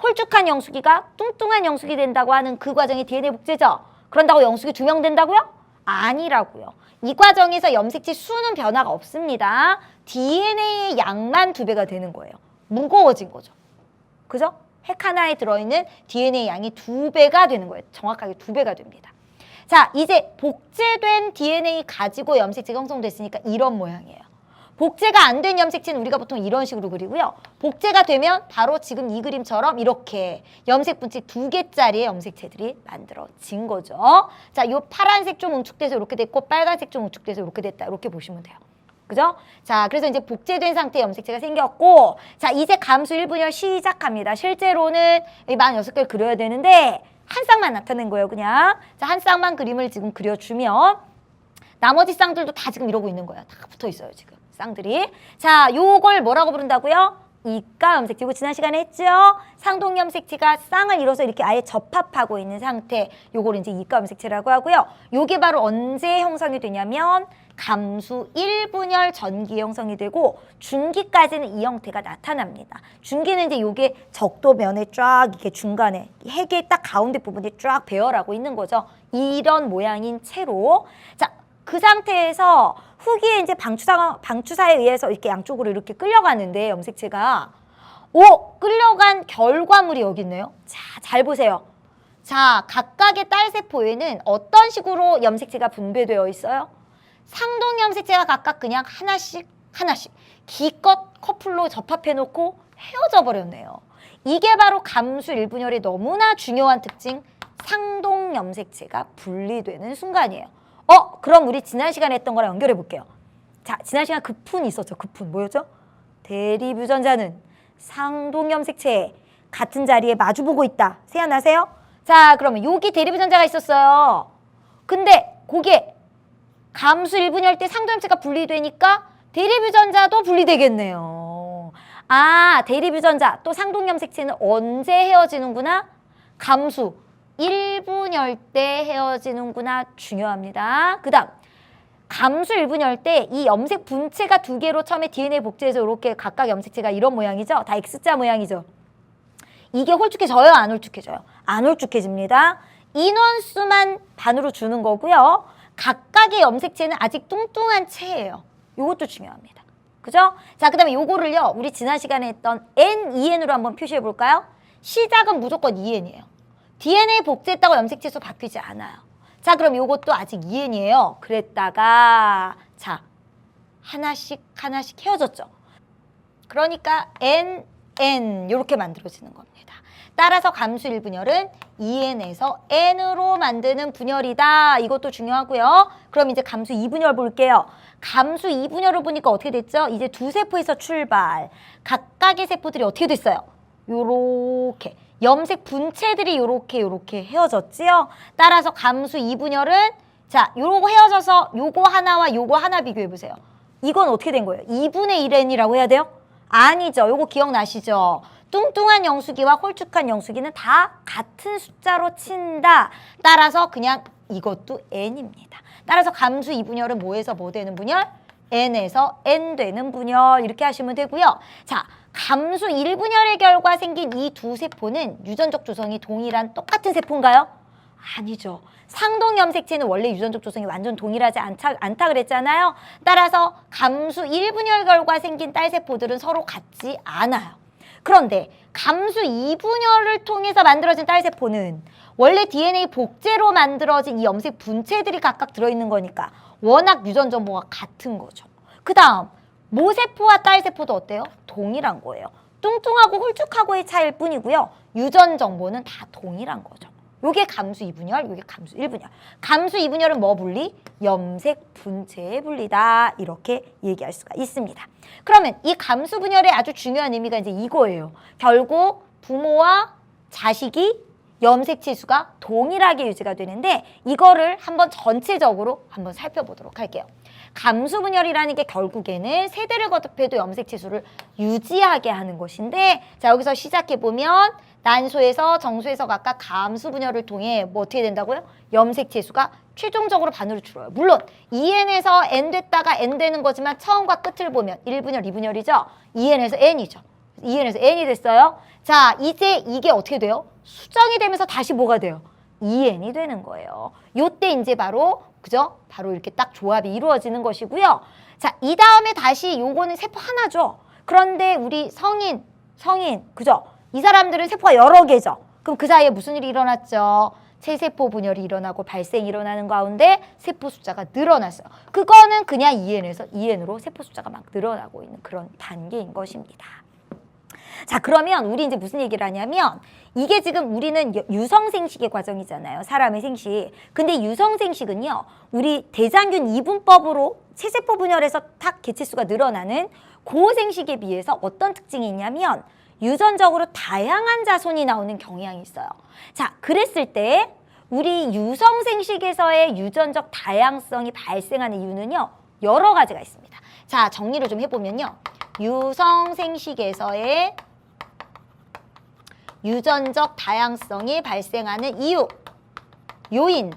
홀쭉한 영수기가 뚱뚱한 영수기 된다고 하는 그 과정이 DNA 복제죠? 그런다고 영수기 2명 된다고요? 아니라고요. 이 과정에서 염색체 수는 변화가 없습니다. DNA의 양만 2배가 되는 거예요. 무거워진 거죠. 그죠? 핵 하나에 들어있는 DNA 양이 2배가 되는 거예요. 정확하게 2배가 됩니다. 자, 이제 복제된 DNA 가지고 염색체가 형성됐으니까 이런 모양이에요. 복제가 안 된 염색체는 우리가 보통 이런 식으로 그리고요. 복제가 되면 바로 지금 이 그림처럼 이렇게 염색 분체 2개짜리의 염색체들이 만들어진 거죠. 자, 이 파란색 좀 응축돼서 이렇게 됐고 빨간색 좀 응축돼서 이렇게 됐다. 이렇게 보시면 돼요. 그죠? 자, 그래서 이제 복제된 상태의 염색체가 생겼고 자, 이제 감수 1분열 시작합니다. 실제로는 이 46개를 그려야 되는데 한 쌍만 나타낸 거예요, 그냥. 자, 한 쌍만 그림을 지금 그려주면 나머지 쌍들도 다 지금 이러고 있는 거예요. 다 붙어 있어요, 지금 쌍들이. 자, 요걸 뭐라고 부른다고요? 이가 염색체. 이거 지난 시간에 했죠? 상동 염색체가 쌍을 이뤄서 이렇게 아예 접합하고 있는 상태. 요걸 이제 이가 염색체라고 하고요. 요게 바로 언제 형성이 되냐면 감수 1분열 전기에 형성이 되고 중기까지는 이 형태가 나타납니다. 중기는 이제 요게 적도면에 쫙 이렇게 중간에 핵의 딱 가운데 부분이 쫙 배열하고 있는 거죠. 이런 모양인 채로. 자, 그 상태에서 후기에 이제 방추사에 의해서 이렇게 양쪽으로 이렇게 끌려가는데 염색체가 끌려간 결과물이 여기 있네요. 자, 잘 보세요. 자, 각각의 딸세포에는 어떤 식으로 염색체가 분배되어 있어요? 상동 염색체가 각각 그냥 하나씩 기껏 커플로 접합해놓고 헤어져 버렸네요. 이게 바로 감수 1분열의 너무나 중요한 특징 상동 염색체가 분리되는 순간이에요. 그럼 우리 지난 시간에 했던 거랑 연결해 볼게요. 자, 지난 시간 급푼이 있었죠. 급푼 뭐였죠? 대립유전자는 상동 염색체 같은 자리에 마주보고 있다. 생각나세요? 자, 그러면 여기 대립유전자가 있었어요. 근데 거기에 감수 1분열 때 상동 염색체가 분리되니까 대립유전자도 분리되겠네요. 아, 대립유전자 또 상동 염색체는 언제 헤어지는구나? 감수 1분열 때 헤어지는구나. 중요합니다. 그 다음 감수 1분열 때 이 염색 분체가 두 개로 처음에 DNA 복제해서 이렇게 각각 염색체가 이런 모양이죠. 다 X자 모양이죠. 이게 홀쭉해져요? 안 홀쭉해져요? 안 홀쭉해집니다. 인원수만 반으로 주는 거고요. 각각의 염색체는 아직 뚱뚱한 체예요. 이것도 중요합니다. 그죠? 자, 그 다음에 요거를요. 우리 지난 시간에 했던 N2N으로 한번 표시해 볼까요? 시작은 무조건 2N이에요. DNA 복제했다고 염색체 수 바뀌지 않아요. 자, 그럼 요것도 아직 2N이에요. 그랬다가 자, 하나씩 헤어졌죠. 그러니까 N 이렇게 만들어지는 겁니다. 따라서 감수 1분열은 2N에서 N으로 만드는 분열이다. 이것도 중요하고요. 그럼 이제 감수 2분열 볼게요. 감수 2분열을 보니까 어떻게 됐죠? 이제 두 세포에서 출발. 각각의 세포들이 어떻게 됐어요? 요렇게. 염색 분체들이 요렇게 헤어졌지요. 따라서 감수 2분열은 자, 요거 헤어져서 요거 하나와 요거 하나 비교해 보세요. 이건 어떻게 된 거예요? 2분의 1N이라고 해야 돼요? 아니죠. 요거 기억나시죠? 뚱뚱한 영수기와 홀쭉한 영수기는 다 같은 숫자로 친다. 따라서 그냥 이것도 N입니다. 따라서 감수 2분열은 뭐에서 뭐 되는 분열? N에서 N 되는 분열. 이렇게 하시면 되고요. 자, 감수 1분열의 결과 생긴 이 두 세포는 유전적 조성이 동일한 똑같은 세포인가요? 아니죠. 상동 염색체는 원래 유전적 조성이 완전 동일하지 않다 그랬잖아요. 따라서 감수 1분열 결과 생긴 딸 세포들은 서로 같지 않아요. 그런데 감수 2분열을 통해서 만들어진 딸 세포는 원래 DNA 복제로 만들어진 이 염색 분체들이 각각 들어있는 거니까 워낙 유전 정보가 같은 거죠. 그 다음 모세포와 딸 세포도 어때요? 동일한 거예요. 뚱뚱하고 홀쭉하고의 차이일 뿐이고요. 유전 정보는 다 동일한 거죠. 요게 감수 2분열, 요게 감수 1분열. 감수 2분열은 뭐 분리? 염색 분체의 분리다. 이렇게 얘기할 수가 있습니다. 그러면 이 감수 분열의 아주 중요한 의미가 이제 이거예요. 결국 부모와 자식이 염색체 수가 동일하게 유지가 되는데 이거를 한번 전체적으로 한번 살펴보도록 할게요. 감수 분열이라는 게 결국에는 세대를 거듭해도 염색체 수를 유지하게 하는 것인데 자, 여기서 시작해 보면 난소에서 정수에서 각각 감수 분열을 통해 뭐 어떻게 된다고요? 염색체 수가 최종적으로 반으로 줄어요. 물론 2N에서 N 됐다가 N 되는 거지만 처음과 끝을 보면 1분열, 2분열이죠. 2N에서 N이죠. 2N에서 N이 됐어요. 자, 이제 이게 어떻게 돼요? 수정이 되면서 다시 뭐가 돼요? 2N이 되는 거예요. 요때 이제 바로 그죠? 바로 이렇게 딱 조합이 이루어지는 것이고요. 자, 이 다음에 다시 요거는 세포 하나죠. 그런데 우리 성인, 그죠? 이 사람들은 세포가 여러 개죠. 그럼 그 사이에 무슨 일이 일어났죠? 체세포 분열이 일어나고 발생이 일어나는 가운데 세포 숫자가 늘어났어요. 그거는 그냥 2N에서 2N으로 세포 숫자가 막 늘어나고 있는 그런 단계인 것입니다. 자, 그러면 우리 이제 무슨 얘기를 하냐면 이게 지금 우리는 유성생식의 과정이잖아요. 사람의 생식. 근데 유성생식은요. 우리 대장균 2분법으로 체세포 분열에서 탁 개체수가 늘어나는 고생식에 비해서 어떤 특징이 있냐면 유전적으로 다양한 자손이 나오는 경향이 있어요. 자, 그랬을 때 우리 유성생식에서의 유전적 다양성이 발생하는 이유는요. 여러 가지가 있습니다. 자, 정리를 좀 해보면요. 유성생식에서의 유전적 다양성이 발생하는 이유, 요인.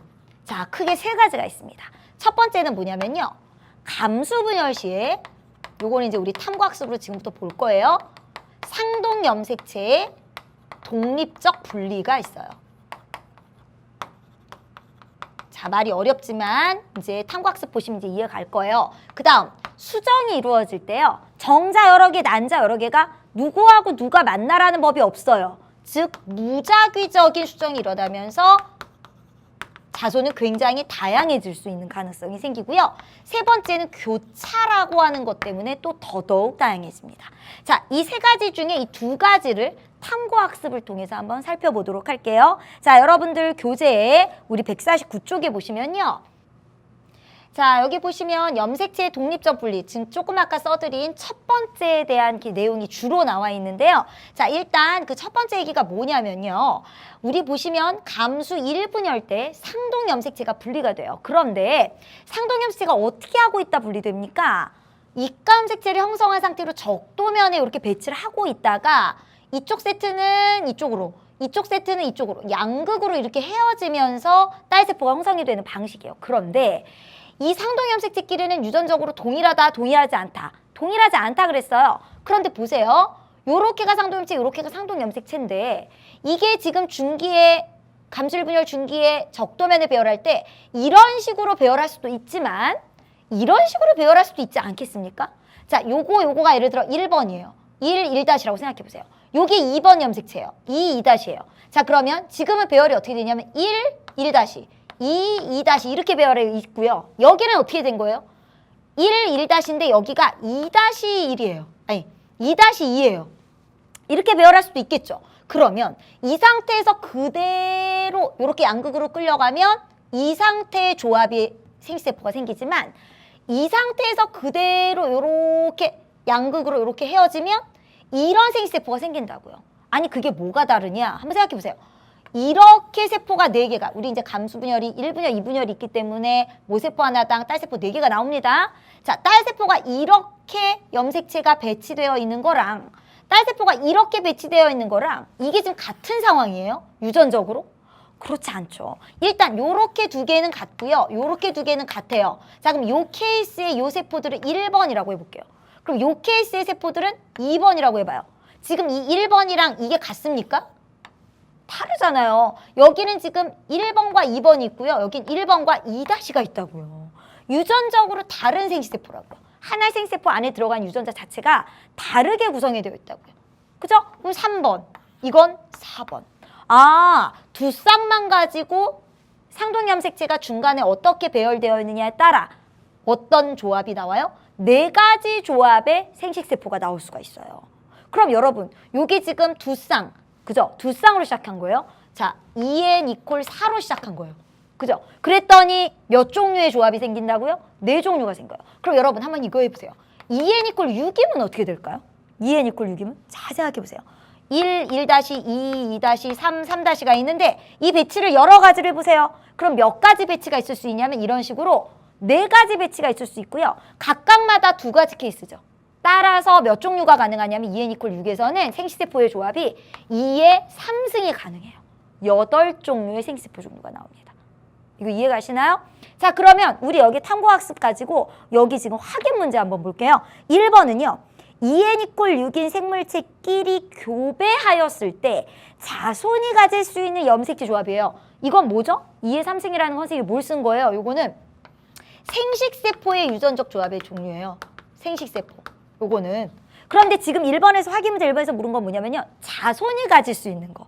자, 크게 세 가지가 있습니다. 첫 번째는 뭐냐면요. 감수 분열 시에 요거는 이제 우리 탐구학습으로 지금부터 볼 거예요. 상동 염색체의 독립적 분리가 있어요. 자, 말이 어렵지만 이제 탐구학습 보시면 이제 이해갈 거예요. 그 다음 수정이 이루어질 때요. 정자 여러 개, 난자 여러 개가 누구하고 누가 만나라는 법이 없어요. 즉 무작위적인 수정이 일어나면서 자손은 굉장히 다양해질 수 있는 가능성이 생기고요. 세 번째는 교차라고 하는 것 때문에 또 더더욱 다양해집니다. 자, 이 세 가지 중에 이 두 가지를 탐구학습을 통해서 한번 살펴보도록 할게요. 자, 여러분들 교재에 우리 149쪽에 보시면요. 자, 여기 보시면 염색체의 독립적 분리, 지금 조금 아까 써드린 첫 번째에 대한 내용이 주로 나와 있는데요. 자, 일단 그 첫 번째 얘기가 뭐냐면요. 우리 보시면 감수 1분열 때 상동 염색체가 분리가 돼요. 그런데 상동 염색체가 어떻게 하고 있다 분리됩니까? 이가 염색체를 형성한 상태로 적도면에 이렇게 배치를 하고 있다가 이쪽 세트는 이쪽으로, 이쪽 세트는 이쪽으로, 양극으로 이렇게 헤어지면서 딸세포가 형성이 되는 방식이에요. 그런데 이 상동 염색체끼리는 유전적으로 동일하다, 동일하지 않다. 동일하지 않다 그랬어요. 그런데 보세요. 요렇게가 상동 염색체, 요렇게가 상동 염색체인데 이게 지금 중기에 감수 분열 중기에 적도면에 배열할 때 이런 식으로 배열할 수도 있지만 이런 식으로 배열할 수도 있지 않겠습니까? 자, 요거가 예를 들어 1번이에요. 1-라고 생각해 보세요. 요게 2번 염색체예요. 2-이에요. 자, 그러면 지금은 배열이 어떻게 되냐면 1-2 이렇게 배열해 있고요. 여기는 어떻게 된 거예요? 1-인데 여기가 2-1이에요. 아니, 2-2예요. 이렇게 배열할 수도 있겠죠. 그러면 이 상태에서 그대로 이렇게 양극으로 끌려가면 이 상태의 조합이 생식세포가 생기지만 이 상태에서 그대로 이렇게 양극으로 이렇게 헤어지면 이런 생식세포가 생긴다고요. 아니, 그게 뭐가 다르냐? 한번 생각해 보세요. 이렇게 세포가 4개가, 우리 이제 감수분열이 1분열, 2분열이 있기 때문에 모세포 하나당 딸세포 4개가 나옵니다. 자, 딸세포가 이렇게 염색체가 배치되어 있는 거랑 딸세포가 이렇게 배치되어 있는 거랑 이게 지금 같은 상황이에요? 유전적으로? 그렇지 않죠. 일단 요렇게 두 개는 같고요. 요렇게 두 개는 같아요. 자, 그럼 요 케이스의 요 세포들은 1번이라고 해볼게요. 그럼 요 케이스의 세포들은 2번이라고 해봐요. 지금 이 1번이랑 이게 같습니까? 다르잖아요. 여기는 지금 1번과 2번이 있고요. 여긴 1번과 2-가 있다고요. 유전적으로 다른 생식세포라고요. 하나의 생식세포 안에 들어간 유전자 자체가 다르게 구성이 되어 있다고요. 그죠? 그럼 3번, 이건 4번. 아, 두 쌍만 가지고 상동 염색체가 중간에 어떻게 배열되어 있느냐에 따라 어떤 조합이 나와요? 4가지 조합의 생식세포가 나올 수가 있어요. 그럼 여러분, 요게 지금 두 쌍, 그죠? 두 쌍으로 시작한 거예요. 자, 2n=4로 시작한 거예요. 그죠? 그랬더니 몇 종류의 조합이 생긴다고요? 4종류가 생겨요. 그럼 여러분 한번 이거 해보세요. 2n=6이면 어떻게 될까요? 2n=6이면 잘 생각해보세요. 1, 1-2, 2-3, 3-가 있는데 이 배치를 여러 가지를 해보세요. 그럼 몇 가지 배치가 있을 수 있냐면 이런 식으로 4가지 배치가 있을 수 있고요. 각각마다 2가지 케이스죠. 따라서 몇 종류가 가능하냐면 2n=6에서는 생식세포의 조합이 2의 3승이 가능해요. 8종류의 생식세포 종류가 나옵니다. 이거 이해가시나요? 자, 그러면 우리 여기 탐구학습 가지고 여기 지금 확인 문제 한번 볼게요. 1번은요. 2n=6인 생물체끼리 교배하였을 때 자손이 가질 수 있는 염색체 조합이에요. 이건 뭐죠? 2의 3승이라는 컨셉이 뭘 쓴 거예요? 요거는 생식세포의 유전적 조합의 종류예요. 생식세포. 요거는. 그런데 지금 1번에서 확인 문제 1번에서 물은 건 뭐냐면요. 자손이 가질 수 있는 거.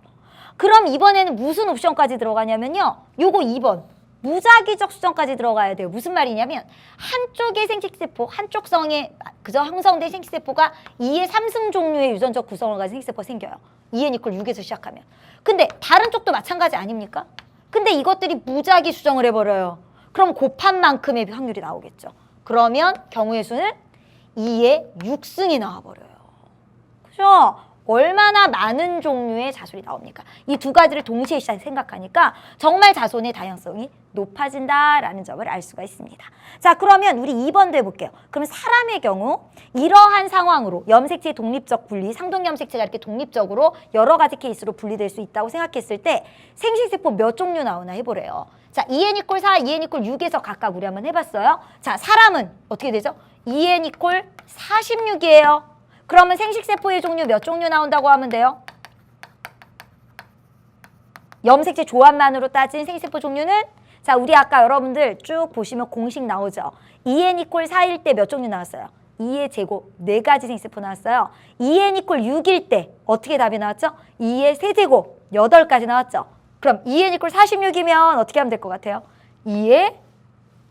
그럼 이번에는 무슨 옵션까지 들어가냐면요. 요거 2번. 무작위적 수정까지 들어가야 돼요. 무슨 말이냐면 한쪽의 생식세포, 한쪽 성에 그저 형성된 생식세포가 2의 3승 종류의 유전적 구성을 가진 생식세포가 생겨요. 2n=6에서 시작하면. 근데 다른 쪽도 마찬가지 아닙니까? 근데 이것들이 무작위 수정을 해버려요. 그럼 곱한 만큼의 확률이 나오겠죠. 그러면 경우의 수는 2의 6승이 나와버려요. 그죠? 얼마나 많은 종류의 자손이 나옵니까? 이 두 가지를 동시에 생각하니까 정말 자손의 다양성이 높아진다라는 점을 알 수가 있습니다. 자, 그러면 우리 2번도 해볼게요. 그럼 사람의 경우 이러한 상황으로 염색체의 독립적 분리, 상동 염색체가 이렇게 독립적으로 여러 가지 케이스로 분리될 수 있다고 생각했을 때 생식세포 몇 종류 나오나 해보래요. 자, 2n=4, 2n=6에서 각각 우리 한번 해봤어요. 자, 사람은 어떻게 되죠? 2n=46이에요. 그러면 생식세포의 종류 몇 종류 나온다고 하면 돼요? 염색체 조합만으로 따진 생식세포 종류는 자, 우리 아까 여러분들 쭉 보시면 공식 나오죠. 2n=4일 때 몇 종류 나왔어요? 2의 제곱 4가지 생식세포 나왔어요. 2n=6일 때 어떻게 답이 나왔죠? 2의 세제곱 8가지 나왔죠. 그럼 2n 이퀄 46이면 어떻게 하면 될 것 같아요? 2에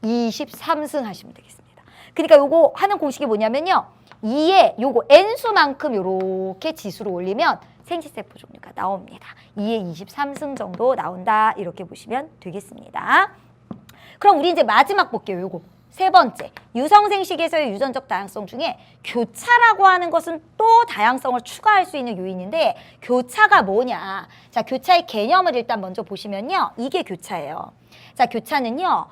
23승 하시면 되겠습니다. 그러니까 요거 하는 공식이 뭐냐면요. 2에 요거 n수만큼 요렇게 지수를 올리면 생식세포 종류가 나옵니다. 2에 23승 정도 나온다. 이렇게 보시면 되겠습니다. 그럼 우리 이제 마지막 볼게요. 요거. 세 번째, 유성생식에서의 유전적 다양성 중에 교차라고 하는 것은 또 다양성을 추가할 수 있는 요인인데 교차가 뭐냐? 자, 교차의 개념을 일단 먼저 보시면요. 이게 교차예요. 자, 교차는요.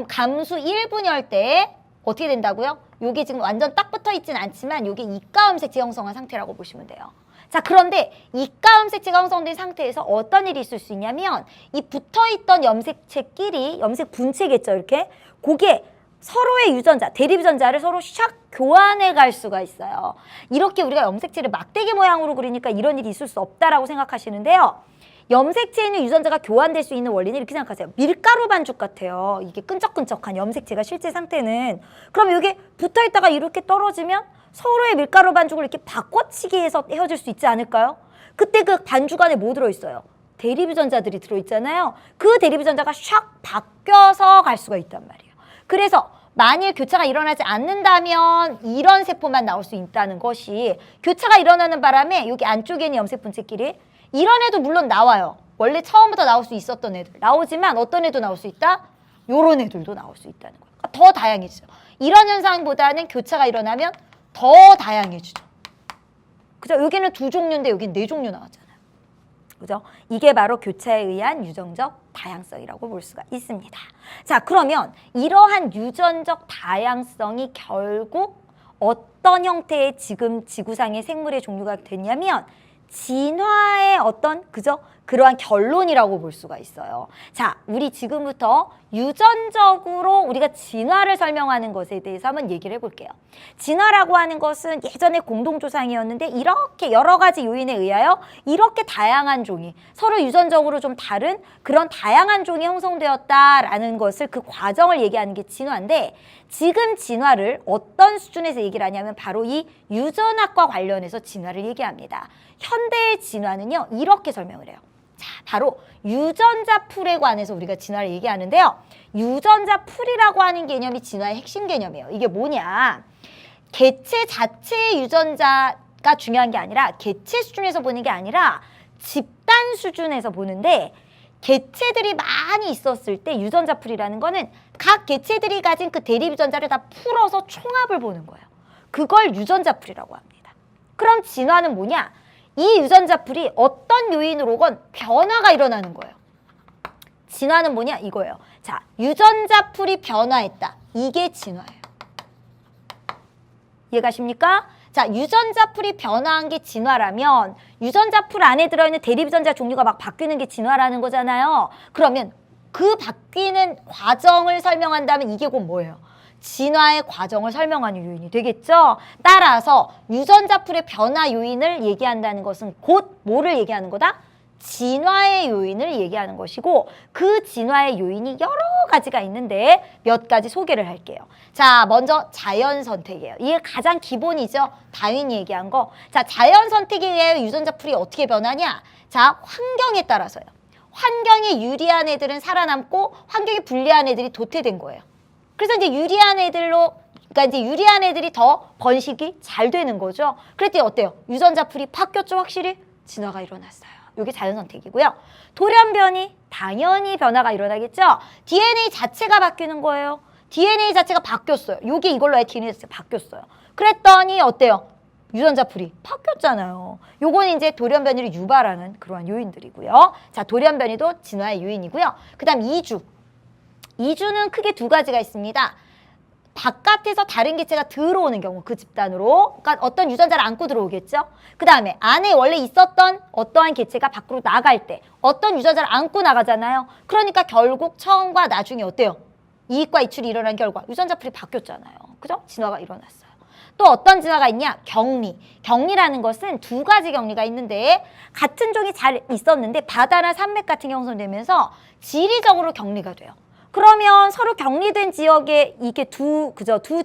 감수 1분열 때 어떻게 된다고요? 요게 지금 완전 딱 붙어 있진 않지만 요게 이가음색체 형성한 상태라고 보시면 돼요. 자, 그런데 이가음색체가 형성된 상태에서 어떤 일이 있을 수 있냐면 이 붙어있던 염색체끼리, 염색 분체겠죠, 이렇게. 그게 서로의 유전자, 대립 유전자를 서로 샥 교환해 갈 수가 있어요. 이렇게 우리가 염색체를 막대기 모양으로 그리니까 이런 일이 있을 수 없다라고 생각하시는데요. 염색체에 있는 유전자가 교환될 수 있는 원리는 이렇게 생각하세요. 밀가루 반죽 같아요. 이게 끈적끈적한 염색체가 실제 상태는. 그럼 이게 붙어있다가 이렇게 떨어지면 서로의 밀가루 반죽을 이렇게 바꿔치기 해서 헤어질 수 있지 않을까요? 그때 그 반죽 안에 뭐 들어있어요? 대립 유전자들이 들어있잖아요. 그 대립 유전자가 샥 바뀌어서 갈 수가 있단 말이에요. 그래서 만일 교차가 일어나지 않는다면 이런 세포만 나올 수 있다는 것이 교차가 일어나는 바람에 여기 안쪽에 있는 염색 분체끼리 이런 애도 물론 나와요. 원래 처음부터 나올 수 있었던 애들 나오지만 어떤 애도 나올 수 있다? 요런 애들도 나올 수 있다는 거예요. 그러니까 더 다양해지죠. 이런 현상보다는 교차가 일어나면 더 다양해지죠. 그죠? 여기는 2종류인데 여기는 4종류 나왔잖아요. 그죠? 이게 바로 교차에 의한 유전적 다양성이라고 볼 수가 있습니다. 자, 그러면 이러한 유전적 다양성이 결국 어떤 형태의 지금 지구상의 생물의 종류가 됐냐면 진화의 어떤 그러한 결론이라고 볼 수가 있어요. 자, 우리 지금부터 유전적으로 우리가 진화를 설명하는 것에 대해서 한번 얘기를 해볼게요. 진화라고 하는 것은 예전에 공동조상이었는데 이렇게 여러 가지 요인에 의하여 이렇게 다양한 종이 서로 유전적으로 좀 다른 그런 다양한 종이 형성되었다라는 것을 그 과정을 얘기하는 게 진화인데 지금 진화를 어떤 수준에서 얘기를 하냐면 바로 이 유전학과 관련해서 진화를 얘기합니다. 현대의 진화는요, 이렇게 설명을 해요. 자, 바로 유전자 풀에 관해서 우리가 진화를 얘기하는데요. 유전자 풀이라고 하는 개념이 진화의 핵심 개념이에요. 이게 뭐냐? 개체 자체의 유전자가 중요한 게 아니라 개체 수준에서 보는 게 아니라 집단 수준에서 보는데 개체들이 많이 있었을 때 유전자 풀이라는 거는 각 개체들이 가진 그 대립 유전자를 다 풀어서 총합을 보는 거예요. 그걸 유전자 풀이라고 합니다. 그럼 진화는 뭐냐? 이 유전자 풀이 어떤 요인으로건 변화가 일어나는 거예요. 진화는 뭐냐? 이거예요. 자, 유전자 풀이 변화했다. 이게 진화예요. 이해가십니까? 자, 유전자 풀이 변화한 게 진화라면 유전자 풀 안에 들어있는 대립 유전자 종류가 막 바뀌는 게 진화라는 거잖아요. 그러면 그 바뀌는 과정을 설명한다면 이게 곧 뭐예요? 진화의 과정을 설명하는 요인이 되겠죠. 따라서 유전자 풀의 변화 요인을 얘기한다는 것은 곧 뭐를 얘기하는 거다? 진화의 요인을 얘기하는 것이고 그 진화의 요인이 여러 가지가 있는데 몇 가지 소개를 할게요. 자, 먼저 자연 선택이에요. 이게 가장 기본이죠. 다윈이 얘기한 거. 자, 자연 선택에 의해 유전자 풀이 어떻게 변하냐? 자, 환경에 따라서요. 환경에 유리한 애들은 살아남고 환경에 불리한 애들이 도태된 거예요. 그래서 이제 유리한 애들로, 그러니까 이제 유리한 애들이 더 번식이 잘 되는 거죠. 그랬더니 어때요? 유전자 풀이 바뀌었죠, 확실히? 진화가 일어났어요. 이게 자연 선택이고요. 돌연변이, 당연히 변화가 일어나겠죠. DNA 자체가 바뀌는 거예요. DNA 자체가 바뀌었어요. 이게 이걸로 DNA 자체가 바뀌었어요. 그랬더니 어때요? 유전자 풀이 바뀌었잖아요. 요거는 이제 돌연변이를 유발하는 그러한 요인들이고요. 자, 돌연변이도 진화의 요인이고요. 그 다음 이주. 이주는 크게 2가지가 있습니다. 바깥에서 다른 개체가 들어오는 경우 그 집단으로 그러니까 어떤 유전자를 안고 들어오겠죠. 그 다음에 안에 원래 있었던 어떠한 개체가 밖으로 나갈 때 어떤 유전자를 안고 나가잖아요. 그러니까 결국 처음과 나중에 어때요? 이익과 이출이 일어난 결과 유전자 풀이 바뀌었잖아요. 그죠? 진화가 일어났어요. 또 어떤 진화가 있냐? 격리. 격리라는 것은 2가지 격리가 있는데 같은 종이 잘 있었는데 바다나 산맥 같은 게 형성되면서 지리적으로 격리가 돼요. 그러면 서로 격리된 지역에 이게 두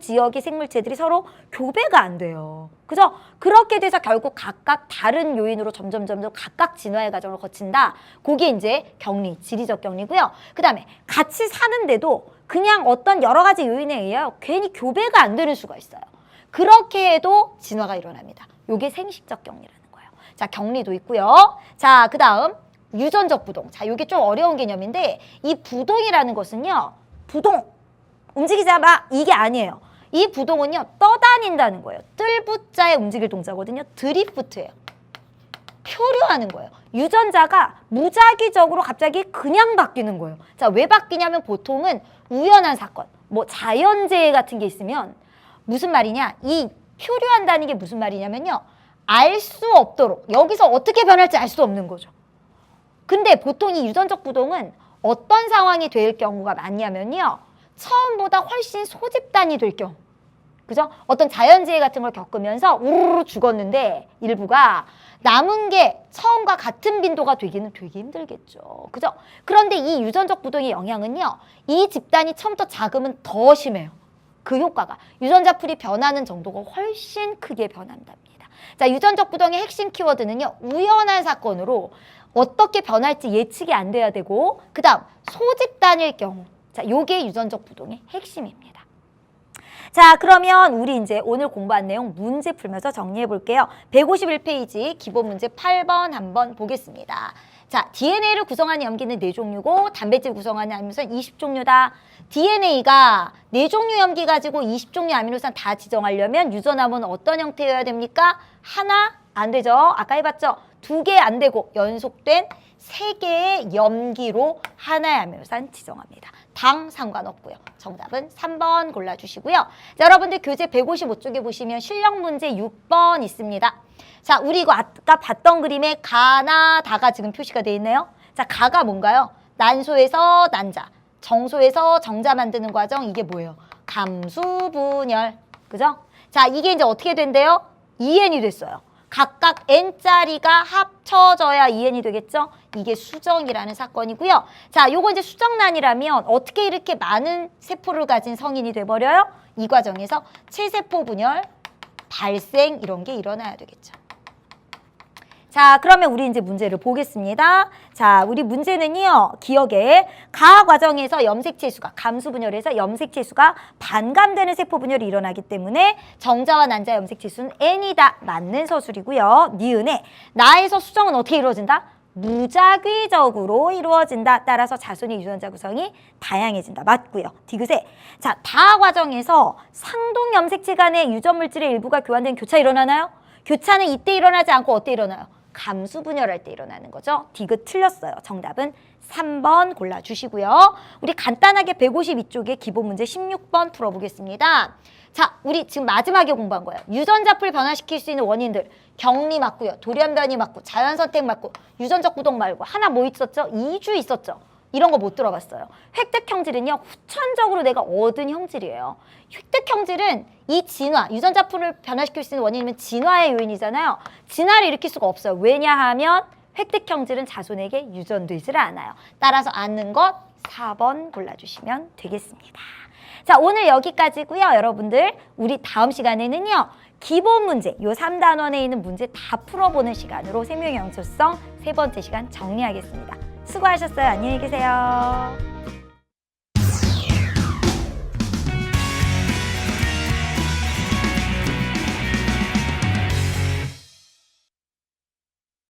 지역의 생물체들이 서로 교배가 안 돼요. 그죠? 그렇게 돼서 결국 각각 다른 요인으로 점점 각각 진화의 과정을 거친다. 그게 이제 격리, 지리적 격리고요. 그 다음에 같이 사는데도 그냥 어떤 여러 가지 요인에 의하여 괜히 교배가 안 되는 수가 있어요. 그렇게 해도 진화가 일어납니다. 요게 생식적 격리라는 거예요. 자, 격리도 있고요. 자, 그 다음 유전적 부동. 자, 요게 좀 어려운 개념인데 이 부동이라는 것은요. 부동, 움직이자 마 이게 아니에요. 이 부동은요. 떠다닌다는 거예요. 뜰부자에 움직일 동사거든요. 드리프트예요. 표류하는 거예요. 유전자가 무작위적으로 갑자기 그냥 바뀌는 거예요. 자, 왜 바뀌냐면 보통은 우연한 사건, 뭐 자연재해 같은 게 있으면 무슨 말이냐? 이 표류한다는 게 무슨 말이냐면요. 알 수 없도록 여기서 어떻게 변할지 알 수 없는 거죠. 근데 보통 이 유전적 부동은 어떤 상황이 될 경우가 많냐면요. 처음보다 훨씬 소집단이 될 경우. 그죠? 어떤 자연재해 같은 걸 겪으면서 우르르 죽었는데 일부가 남은 게 처음과 같은 빈도가 되기는 되게 힘들겠죠. 그죠? 그런데 이 유전적 부동의 영향은요. 이 집단이 처음부터 작으면 더 심해요. 그 효과가. 유전자 풀이 변하는 정도가 훨씬 크게 변한답니다. 자, 유전적 부동의 핵심 키워드는요. 우연한 사건으로 어떻게 변할지 예측이 안 돼야 되고 그 다음 소집단일 경우. 자, 요게 유전적 부동의 핵심입니다. 자, 그러면 우리 이제 오늘 공부한 내용 문제 풀면서 정리해 볼게요. 151페이지 기본 문제 8번 한번 보겠습니다. 자, DNA를 구성하는 염기는 4종류고 단백질 구성하는 아미노산 20종류다. DNA가 4종류 염기 가지고 20종류 아미노산 다 지정하려면 유전함은 어떤 형태여야 됩니까? 하나? 안 되죠. 아까 해봤죠? 2개 안 되고 연속된 3개의 염기로 하나의 아미노산 지정합니다. 당 상관없고요. 정답은 3번 골라주시고요. 자, 여러분들 교재 155쪽에 보시면 실력 문제 6번 있습니다. 자, 우리 이거 아까 봤던 그림에 가나 다가 지금 표시가 되어 있네요. 자, 가가 뭔가요? 난소에서 난자, 정소에서 정자 만드는 과정. 이게 뭐예요? 감수분열. 그죠? 자, 이게 이제 어떻게 된대요? 2N이 됐어요. 각각 N짜리가 합쳐져야 2N이 되겠죠? 이게 수정이라는 사건이고요. 자, 요거 이제 수정란이라면 어떻게 이렇게 많은 세포를 가진 성인이 돼버려요? 이 과정에서 체세포 분열, 발생 이런 게 일어나야 되겠죠. 자, 그러면 우리 이제 문제를 보겠습니다. 자, 우리 문제는요. 기억에 가 과정에서 염색체수가 감수분열에서 염색체수가 반감되는 세포분열이 일어나기 때문에 정자와 난자 염색체수는 N이다. 맞는 서술이고요. 니은에 나에서 수정은 어떻게 이루어진다? 무작위적으로 이루어진다. 따라서 자손의 유전자 구성이 다양해진다. 맞고요. 디귿에 자, 다 과정에서 상동 염색체 간의 유전 물질의 일부가 교환된 교차 일어나나요? 교차는 이때 일어나지 않고 어때 일어나요? 감수분열할 때 일어나는 거죠. 디귿 틀렸어요. 정답은 3번 골라주시고요. 우리 간단하게 152쪽에 기본 문제 16번 풀어보겠습니다. 자, 우리 지금 마지막에 공부한 거예요. 유전자풀 변화시킬 수 있는 원인들. 격리 맞고요. 돌연변이 맞고 자연선택 맞고 유전적 구동 말고 하나 뭐 있었죠? 이주 있었죠. 이런 거 못 들어봤어요. 획득 형질은요. 후천적으로 내가 얻은 형질이에요. 획득 형질은 이 진화, 유전자풀을 변화시킬 수 있는 원인이면 진화의 요인이잖아요. 진화를 일으킬 수가 없어요. 왜냐하면 획득 형질은 자손에게 유전되지를 않아요. 따라서 않는 것 4번 골라주시면 되겠습니다. 자, 오늘 여기까지고요. 여러분들 우리 다음 시간에는요. 기본 문제, 요 3단원에 있는 문제 다 풀어보는 시간으로 생명의 영속성 3번째 시간 정리하겠습니다. 수고하셨어요. 안녕히 계세요.